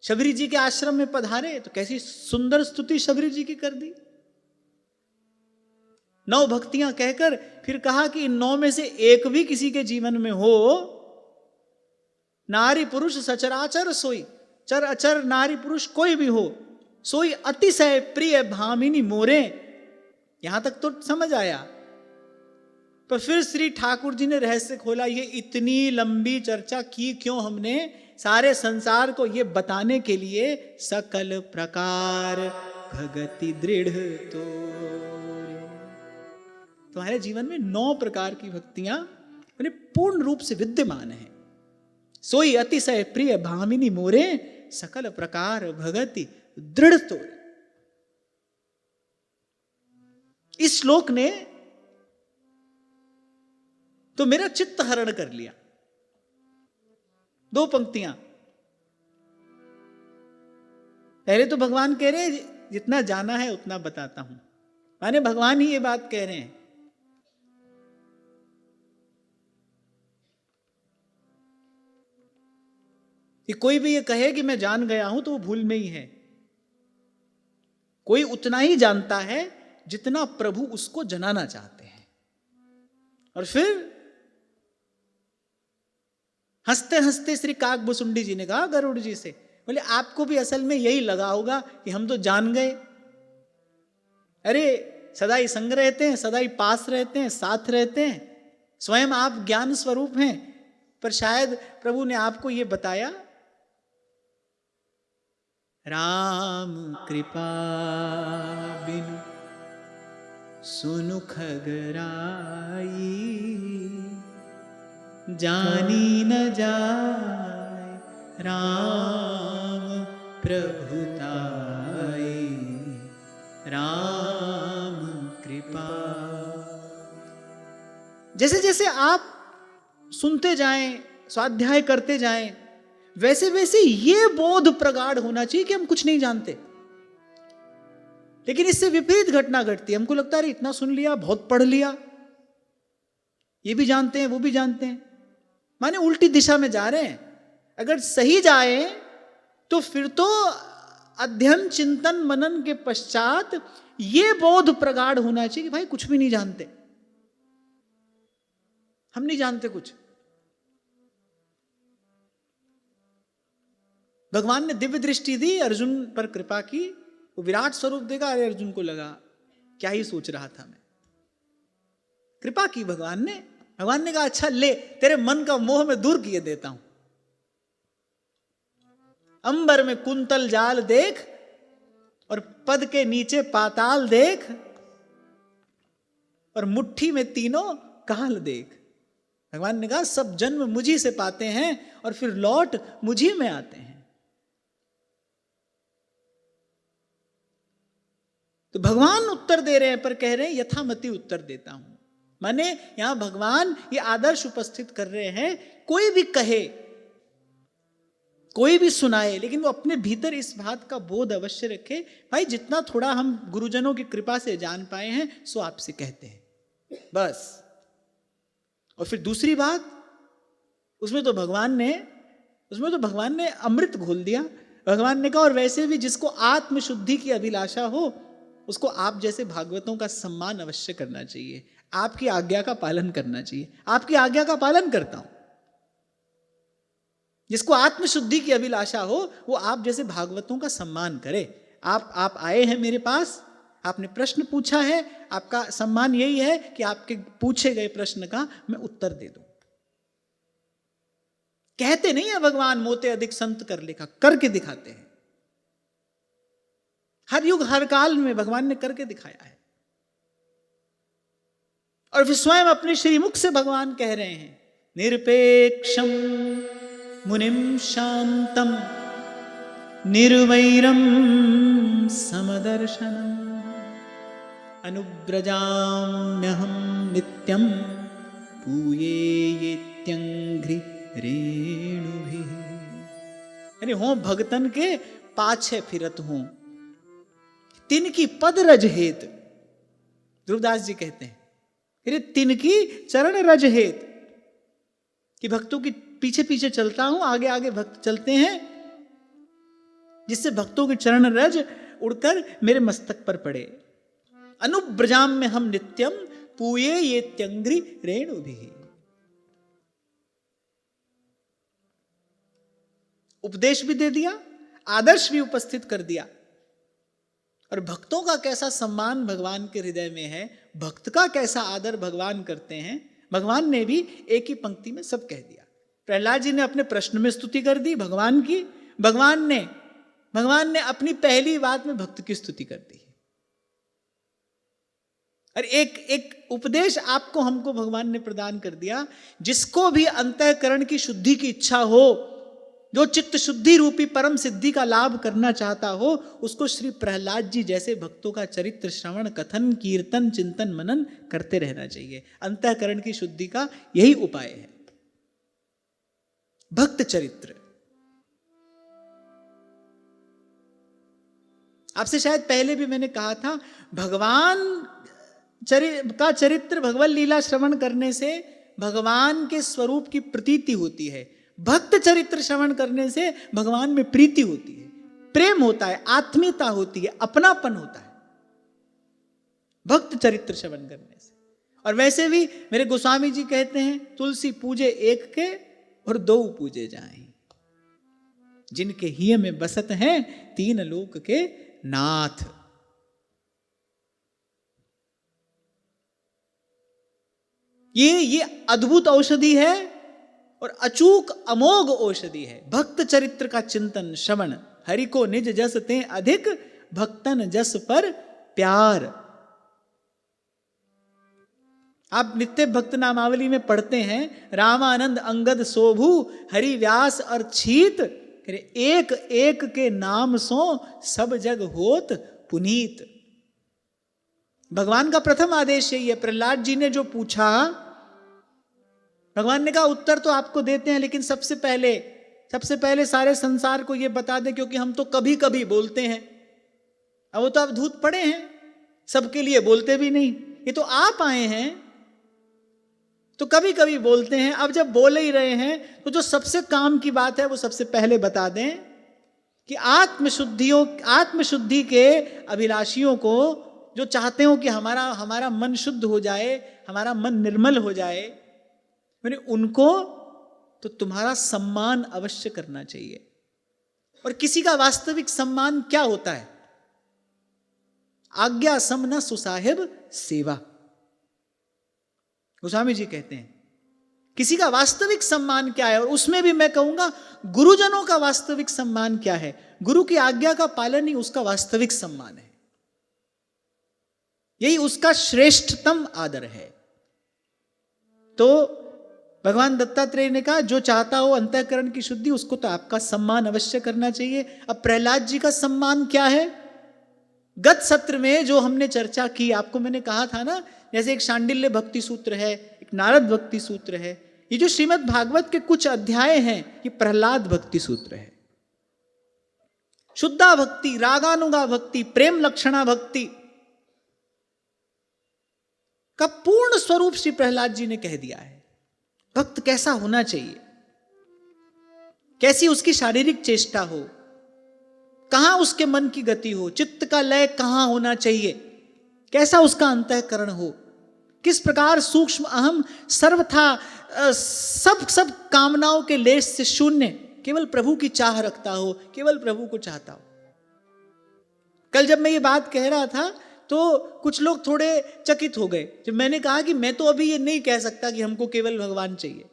शबरी जी के आश्रम में पधारे तो कैसी सुंदर स्तुति शबरी जी की कर दी। 9 भक्तियां कहकर फिर कहा कि इन 9 में से एक भी किसी के जीवन में हो, नारी पुरुष सचराचर सोई, चर अचर नारी पुरुष कोई भी हो, सोई अतिशय प्रिय भामिनी मोरे। यहां तक तो समझ आया, पर फिर श्री ठाकुर जी ने रहस्य खोला। ये इतनी लंबी चर्चा की क्यों हमने? सारे संसार को ये बताने के लिए सकल प्रकार भगति दृढ़ तो। तुम्हारे जीवन में 9 प्रकार की भक्तियां पूर्ण रूप से विद्यमान है। सोई अतिशय प्रिय भामिनी मोरे, सकल प्रकार भगति दृढ़ तो। इस श्लोक ने तो मेरा चित्त हरण कर लिया। 2 पंक्तियां। पहले तो भगवान कह रहे हैं जितना जाना है उतना बताता हूं, माने भगवान ही ये बात कह रहे हैं। कि कोई भी ये कहे कि मैं जान गया हूं तो वो भूल में ही है। कोई उतना ही जानता है जितना प्रभु उसको जनाना चाहते हैं। और फिर हंसते हंसते श्री काकभुसुंडी जी ने कहा गरुड़ जी से, बोले आपको भी असल में यही लगा होगा कि हम तो जान गए। अरे सदा ही संग रहते हैं, सदा ही पास रहते हैं, साथ रहते हैं, स्वयं आप ज्ञान स्वरूप हैं, पर शायद प्रभु ने आपको ये बताया राम कृपा बिनु सुनु खगराई, जानी न जाय राम प्रभुताई, राम कृपा। जैसे जैसे आप सुनते जाएं, स्वाध्याय करते जाएं, वैसे वैसे ये बोध प्रगाढ़ होना चाहिए कि हम कुछ नहीं जानते। लेकिन इससे विपरीत घटना घटती है। हमको लगता है इतना सुन लिया, बहुत पढ़ लिया, ये भी जानते हैं वो भी जानते हैं, माने उल्टी दिशा में जा रहे हैं। अगर सही जाए तो फिर तो अध्ययन चिंतन मनन के पश्चात ये बोध प्रगाढ़ होना चाहिए कि भाई कुछ भी नहीं जानते, हम नहीं जानते कुछ। भगवान ने दिव्य दृष्टि दी, अर्जुन पर कृपा की, वो विराट स्वरूप देखा। अरे अर्जुन को लगा क्या ही सोच रहा था मैं, कृपा की भगवान ने। भगवान ने कहा अच्छा ले, तेरे मन का मोह मैं दूर किए देता हूं। अंबर में कुंतल जाल देख और पद के नीचे पाताल देख और मुट्ठी में तीनों काल देख। भगवान ने कहा सब जन्म मुझी से पाते हैं और फिर लौट मुझी में आते हैं। तो भगवान उत्तर दे रहे हैं पर कह रहे हैं यथामति उत्तर देता हूं। माने यहां भगवान ये आदर्श उपस्थित कर रहे हैं, कोई भी कहे, कोई भी सुनाए, लेकिन वो अपने भीतर इस बात का बोध अवश्य रखे, भाई जितना थोड़ा हम गुरुजनों की कृपा से जान पाए हैं सो आपसे कहते हैं बस। और फिर दूसरी बात, उसमें तो भगवान ने अमृत घोल दिया। भगवान ने कहा और वैसे भी जिसको आत्मशुद्धि की अभिलाषा हो उसको आप जैसे भागवतों का सम्मान अवश्य करना चाहिए, आपकी आज्ञा का पालन करना चाहिए। आपकी आज्ञा का पालन करता हूं। जिसको आत्मशुद्धि की अभिलाषा हो वो आप जैसे भागवतों का सम्मान करे। आप आए हैं मेरे पास, आपने प्रश्न पूछा है, आपका सम्मान यही है कि आपके पूछे गए प्रश्न का मैं उत्तर दे दूं। कहते नहीं है भगवान मोते अधिक संत कर लेखा, करके दिखाते हैं। हर युग हर काल में भगवान ने करके दिखाया है। और फिर स्वयं अपने श्रीमुख से भगवान कह रहे हैं निरपेक्षम मुनिम शांतम निर्वैरम समदर्शनम अनुव्रजाम्यहम नित्यम पूयेत्यंघ्रि रेणुभिः। यानी हो भगतन के पाछे फिरत हूं तिनकी पद रज हेत। ध्रुवदास जी कहते हैं अरे तिनकी चरण रज हेत, कि भक्तों की पीछे पीछे चलता हूं, आगे आगे भक्त चलते हैं, जिससे भक्तों के चरण रज उड़कर मेरे मस्तक पर पड़े। अनुब्रजाम में हम नित्यम पूये ये त्यंग्री रेणु भी। उपदेश भी दे दिया, आदर्श भी उपस्थित कर दिया, और भक्तों का कैसा सम्मान भगवान के हृदय में है, भक्त का कैसा आदर भगवान करते हैं, भगवान ने भी एक ही पंक्ति में सब कह दिया। प्रहलाद जी ने अपने प्रश्न में स्तुति कर दी भगवान की, भगवान ने अपनी पहली बात में भक्त की स्तुति कर दी। और एक उपदेश आपको हमको भगवान ने प्रदान कर दिया, जिसको भी अंतःकरण की शुद्धि की इच्छा हो जो चित्त शुद्धि रूपी परम सिद्धि का लाभ करना चाहता हो, उसको श्री प्रहलाद जी जैसे भक्तों का चरित्र श्रवण, कथन, कीर्तन, चिंतन, मनन करते रहना चाहिए। अंतःकरण की शुद्धि का यही उपाय है, भक्त चरित्र। आपसे शायद पहले भी मैंने कहा था, भगवान का चरित्र, भगवत लीला श्रवण करने से भगवान के स्वरूप की प्रतीति होती है। भक्त चरित्र श्रवण करने से भगवान में प्रीति होती है, प्रेम होता है, आत्मीयता होती है, अपनापन होता है भक्त चरित्र श्रवण करने से। और वैसे भी मेरे गोस्वामी जी कहते हैं, तुलसी पूजे एक के और दो पूजे जाएं, जिनके हिय में बसत हैं तीन लोक के नाथ। ये अद्भुत औषधि है और अचूक अमोघ औषधि है। भक्त चरित्र का चिंतन श्रवण, हरि को निज जस ते अधिक, भक्तन जस पर प्यार। आप नित्य भक्त नामावली में पढ़ते हैं, रामानंद अंगद शोभु, हरि व्यास और छीत, एक एक के नाम सो सब जग होत पुनीत। भगवान का प्रथम आदेश यही है। प्रहलाद जी ने जो पूछा, भगवान ने कहा उत्तर तो आपको देते हैं, लेकिन सबसे पहले सारे संसार को यह बता दें, क्योंकि हम तो कभी कभी बोलते हैं। अब वो तो आप धूत पड़े हैं, सबके लिए बोलते भी नहीं। ये तो आप आए हैं तो कभी कभी बोलते हैं। अब जब बोल ही रहे हैं तो जो सबसे काम की बात है वो सबसे पहले बता दें कि आत्मशुद्धि के अभिलाषियों को, जो चाहते हो कि हमारा मन शुद्ध हो जाए, हमारा मन निर्मल हो जाए, मैंने उनको तो तुम्हारा सम्मान अवश्य करना चाहिए। और किसी का वास्तविक सम्मान क्या होता है? आज्ञा सम न सुसाहिब सेवा। गोस्वामी जी कहते हैं किसी का वास्तविक सम्मान क्या है, और उसमें भी मैं कहूंगा गुरुजनों का वास्तविक सम्मान क्या है। गुरु की आज्ञा का पालन ही उसका वास्तविक सम्मान है, यही उसका श्रेष्ठतम आदर है। तो भगवान दत्तात्रेय ने कहा, जो चाहता हो अंतःकरण की शुद्धि, उसको तो आपका सम्मान अवश्य करना चाहिए। अब प्रहलाद जी का सम्मान क्या है? गत सत्र में जो हमने चर्चा की, आपको मैंने कहा था ना, जैसे एक शांडिल्य भक्ति सूत्र है, एक नारद भक्ति सूत्र है, ये जो श्रीमद् भागवत के कुछ अध्याय हैं, ये प्रहलाद भक्ति सूत्र है। शुद्धा भक्ति, रागानुगा भक्ति, प्रेम लक्षणा भक्ति का पूर्ण स्वरूप श्री प्रहलाद जी ने कह दिया है। भक्त कैसा होना चाहिए, कैसी उसकी शारीरिक चेष्टा हो, कहां उसके मन की गति हो, चित्त का लय कहां होना चाहिए, कैसा उसका अंतःकरण हो, किस प्रकार सूक्ष्म अहम सर्वथा सब कामनाओं के लेश से शून्य केवल प्रभु की चाह रखता हो, केवल प्रभु को चाहता हो। कल जब मैं ये बात कह रहा था तो कुछ लोग थोड़े चकित हो गए जब मैंने कहा कि मैं तो अभी ये नहीं कह सकता कि हमको केवल भगवान चाहिए,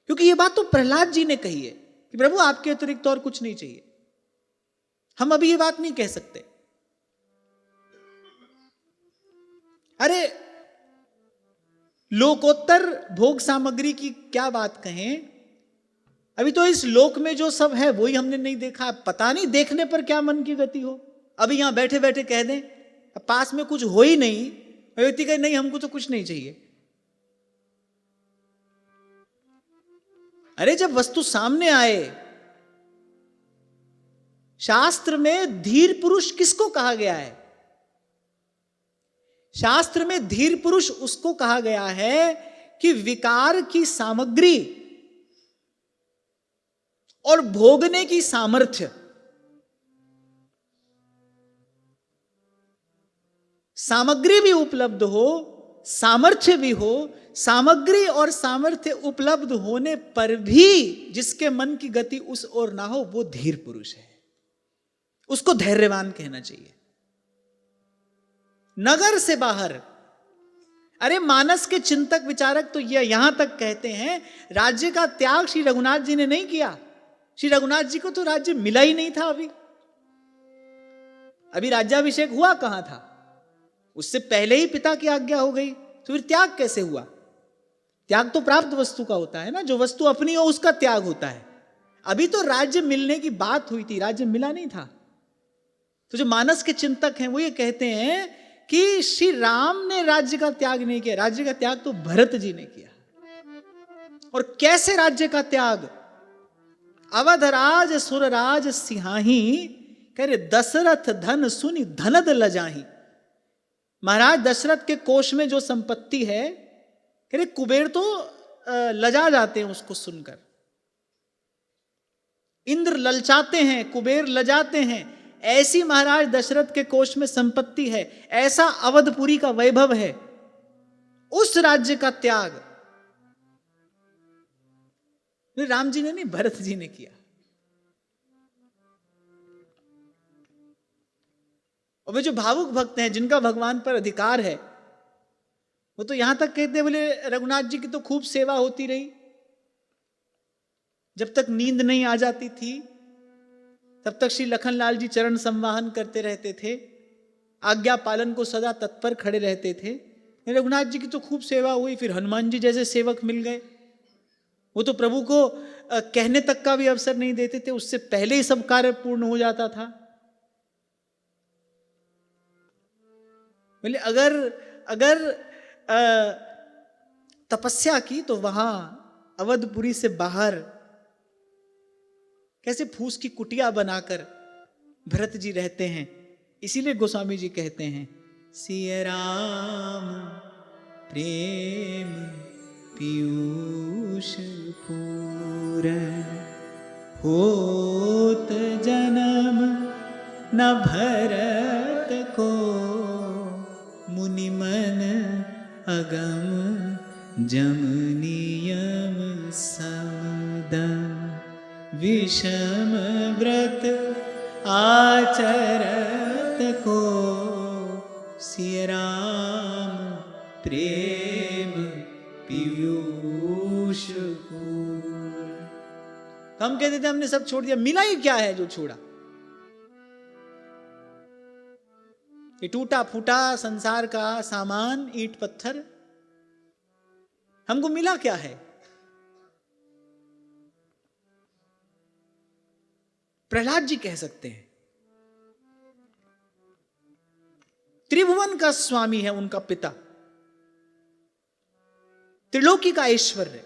क्योंकि ये बात तो प्रहलाद जी ने कही है कि प्रभु आपके अतिरिक्त और कुछ नहीं चाहिए। हम अभी ये बात नहीं कह सकते। अरे लोकोत्तर भोग सामग्री की क्या बात कहें, अभी तो इस लोक में जो सब है वही हमने नहीं देखा। पता नहीं देखने पर क्या मन की गति हो। अभी यहां बैठे बैठे कह दें, अब पास में कुछ हो ही नहीं, व्यक्ति कहे नहीं हमको तो कुछ नहीं चाहिए। अरे जब वस्तु सामने आए, शास्त्र में धीर पुरुष किसको कहा गया है? शास्त्र में धीर पुरुष उसको कहा गया है कि विकार की सामग्री और भोगने की सामर्थ्य, सामग्री भी उपलब्ध हो, सामर्थ्य भी हो, सामग्री और सामर्थ्य उपलब्ध होने पर भी जिसके मन की गति उस ओर ना हो, वो धीर पुरुष है। उसको धैर्यवान कहना चाहिए। नगर से बाहर, अरे मानस के चिंतक विचारक तो ये यहां तक कहते हैं, राज्य का त्याग श्री रघुनाथ जी ने नहीं किया। श्री रघुनाथ जी को तो राज्य मिला ही नहीं था। अभी राज्याभिषेक हुआ कहां था? उससे पहले ही पिता की आज्ञा हो गई, तो फिर त्याग कैसे हुआ? त्याग तो प्राप्त वस्तु का होता है ना, जो वस्तु अपनी हो उसका त्याग होता है। अभी तो राज्य मिलने की बात हुई थी, राज्य मिला नहीं था। तो जो मानस के चिंतक हैं वो ये कहते हैं कि श्री राम ने राज्य का त्याग नहीं किया, राज्य का त्याग तो भरत जी ने किया। और कैसे राज्य का त्याग? अवधराज सुरराज सिंहाही, कह रहे दशरथ धन सुनी धनद लजाही। महाराज दशरथ के कोष में जो संपत्ति है, कह रहे कुबेर तो लजा जाते हैं उसको सुनकर। इंद्र ललचाते हैं, कुबेर लजाते हैं। ऐसी महाराज दशरथ के कोष में संपत्ति है, ऐसा अवधपुरी का वैभव है। उस राज्य का त्याग राम जी ने नहीं, भरत जी ने किया। और वे जो भावुक भक्त हैं, जिनका भगवान पर अधिकार है, वो तो यहां तक कहते हैं, बोले रघुनाथ जी की तो खूब सेवा होती रही। जब तक नींद नहीं आ जाती थी तब तक श्री लखनलाल जी चरण संवाहन करते रहते थे, आज्ञा पालन को सदा तत्पर खड़े रहते थे। रघुनाथ जी की तो खूब सेवा हुई। फिर हनुमान जी जैसे सेवक मिल गए, वो तो प्रभु को कहने तक का भी अवसर नहीं देते थे, उससे पहले ही सब कार्य पूर्ण हो जाता था। बोले अगर तपस्या की तो वहां अवधपुरी से बाहर कैसे फूस की कुटिया बनाकर भरत जी रहते हैं। इसीलिए गोस्वामी जी कहते हैं, सिया राम प्रेम पीयूष पूरन, होत जन्म न भरत को, मुनि मन अगम जम नियम समदम, विषम व्रत आचरत को, सिया राम प्रेम पीयूष पूर। तो हम कहते थे हमने सब छोड़ दिया, मिला ही क्या है जो छोड़ा? ये टूटा फूटा संसार का सामान, ईंट पत्थर, हमको मिला क्या है? प्रहलाद जी कह सकते हैं, त्रिभुवन का स्वामी है उनका पिता, त्रिलोकी का ऐश्वर्य,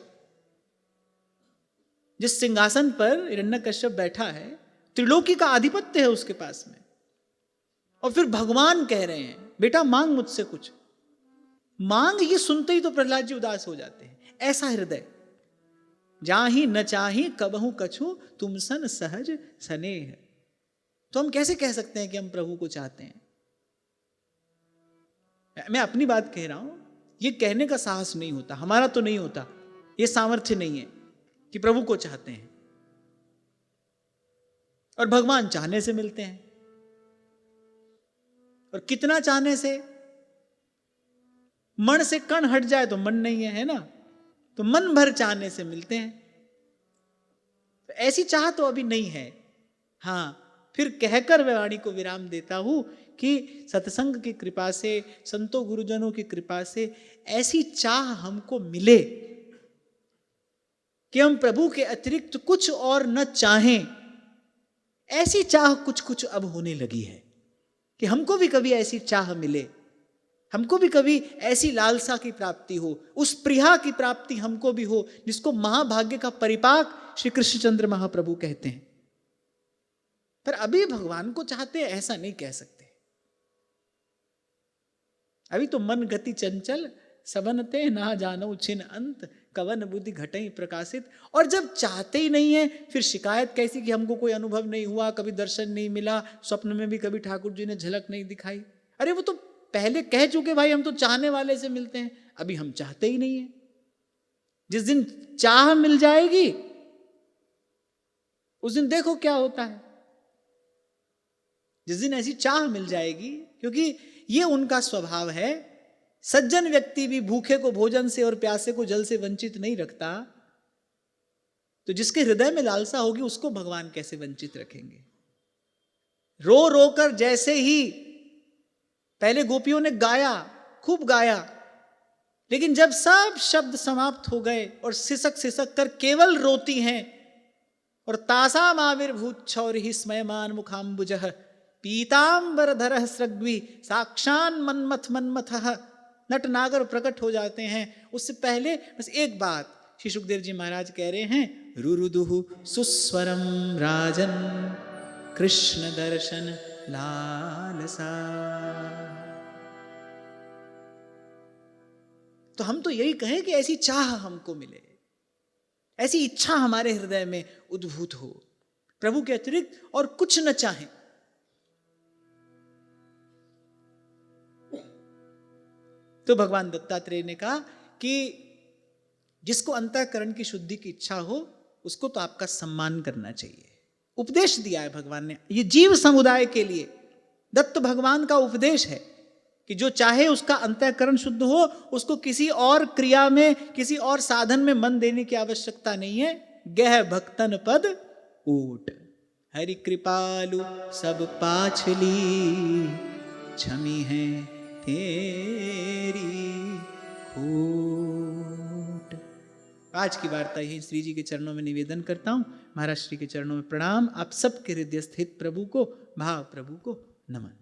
जिस सिंहासन पर हिरण्यकश्यप बैठा है, त्रिलोकी का आधिपत्य है उसके पास में। और फिर भगवान कह रहे हैं, बेटा मांग मुझसे कुछ मांग। ये सुनते ही तो प्रहलाद जी उदास हो जाते हैं। ऐसा हृदय, जाहि न चाही कबहू कछु, तुम सन सहज स्नेह। तो हम कैसे कह सकते हैं कि हम प्रभु को चाहते हैं? मैं अपनी बात कह रहा हूं, ये कहने का साहस नहीं होता, हमारा तो नहीं होता, ये सामर्थ्य नहीं है कि प्रभु को चाहते हैं। और भगवान चाहने से मिलते हैं, और कितना चाहने से? मन से कण हट जाए तो मन नहीं है ना, तो मन भर चाहने से मिलते हैं। तो ऐसी चाह तो अभी नहीं है। हां, फिर कहकर मैं वाणी को विराम देता हूं कि सत्संग की कृपा से, संतों गुरुजनों की कृपा से ऐसी चाह हमको मिले कि हम प्रभु के अतिरिक्त कुछ और न चाहें। ऐसी चाह कुछ कुछ अब होने लगी है कि हमको भी कभी ऐसी चाह मिले, हमको भी कभी ऐसी लालसा की प्राप्ति हो, उस प्रिया की प्राप्ति हमको भी हो, जिसको महाभाग्य का परिपाक श्री कृष्णचंद्र महाप्रभु कहते हैं। पर अभी भगवान को चाहते हैं ऐसा नहीं कह सकते। अभी तो मन गति चंचल, सबनते ना जानो छिन अंत, कवन बुद्धि घटई प्रकाशित। और जब चाहते ही नहीं है, फिर शिकायत कैसी कि हमको कोई अनुभव नहीं हुआ, कभी दर्शन नहीं मिला, स्वप्न में भी कभी ठाकुर जी ने झलक नहीं दिखाई। अरे वो तो पहले कह चुके भाई, हम तो चाहने वाले से मिलते हैं, अभी हम चाहते ही नहीं है। जिस दिन चाह मिल जाएगी उस दिन देखो क्या होता है। जिस दिन ऐसी चाह मिल जाएगी, क्योंकि ये उनका स्वभाव है। सज्जन व्यक्ति भी भूखे को भोजन से और प्यासे को जल से वंचित नहीं रखता, तो जिसके हृदय में लालसा होगी उसको भगवान कैसे वंचित रखेंगे। रो रो कर जैसे ही पहले गोपियों ने गाया, खूब गाया, लेकिन जब सब शब्द समाप्त हो गए और सिसक सिसक कर केवल रोती हैं और तासामाविर्भूत क्षौरिः स्मयमान मुखाम्बुजः पीतांबरधरः सृग्वी साक्षान मन्मथ मन्मथः। नट नागर प्रकट हो जाते हैं। उससे पहले बस एक बात श्री सुखदेव जी महाराज कह रहे हैं, रुरुदुः सुस्वरम राजन कृष्ण दर्शन लालसा। तो हम तो यही कहें कि ऐसी चाह हमको मिले, ऐसी इच्छा हमारे हृदय में उद्भूत हो, प्रभु के अतिरिक्त और कुछ न चाहें। तो भगवान दत्तात्रेय ने कहा कि जिसको अंतःकरण की शुद्धि की इच्छा हो उसको तो आपका सम्मान करना चाहिए। उपदेश दिया है भगवान ने, ये जीव समुदाय के लिए दत्त भगवान का उपदेश है कि जो चाहे उसका अंतःकरण शुद्ध हो, उसको किसी और क्रिया में, किसी और साधन में मन देने की आवश्यकता नहीं है। गह भक्तन पद ऊट, हरि कृपालु सब पाछली, छमी है तेरी खूट। आज की वार्ता यही श्री जी के चरणों में निवेदन करता हूं। महाराज श्री के चरणों में प्रणाम। आप सबके हृदय स्थित प्रभु को, भाव प्रभु को नमन।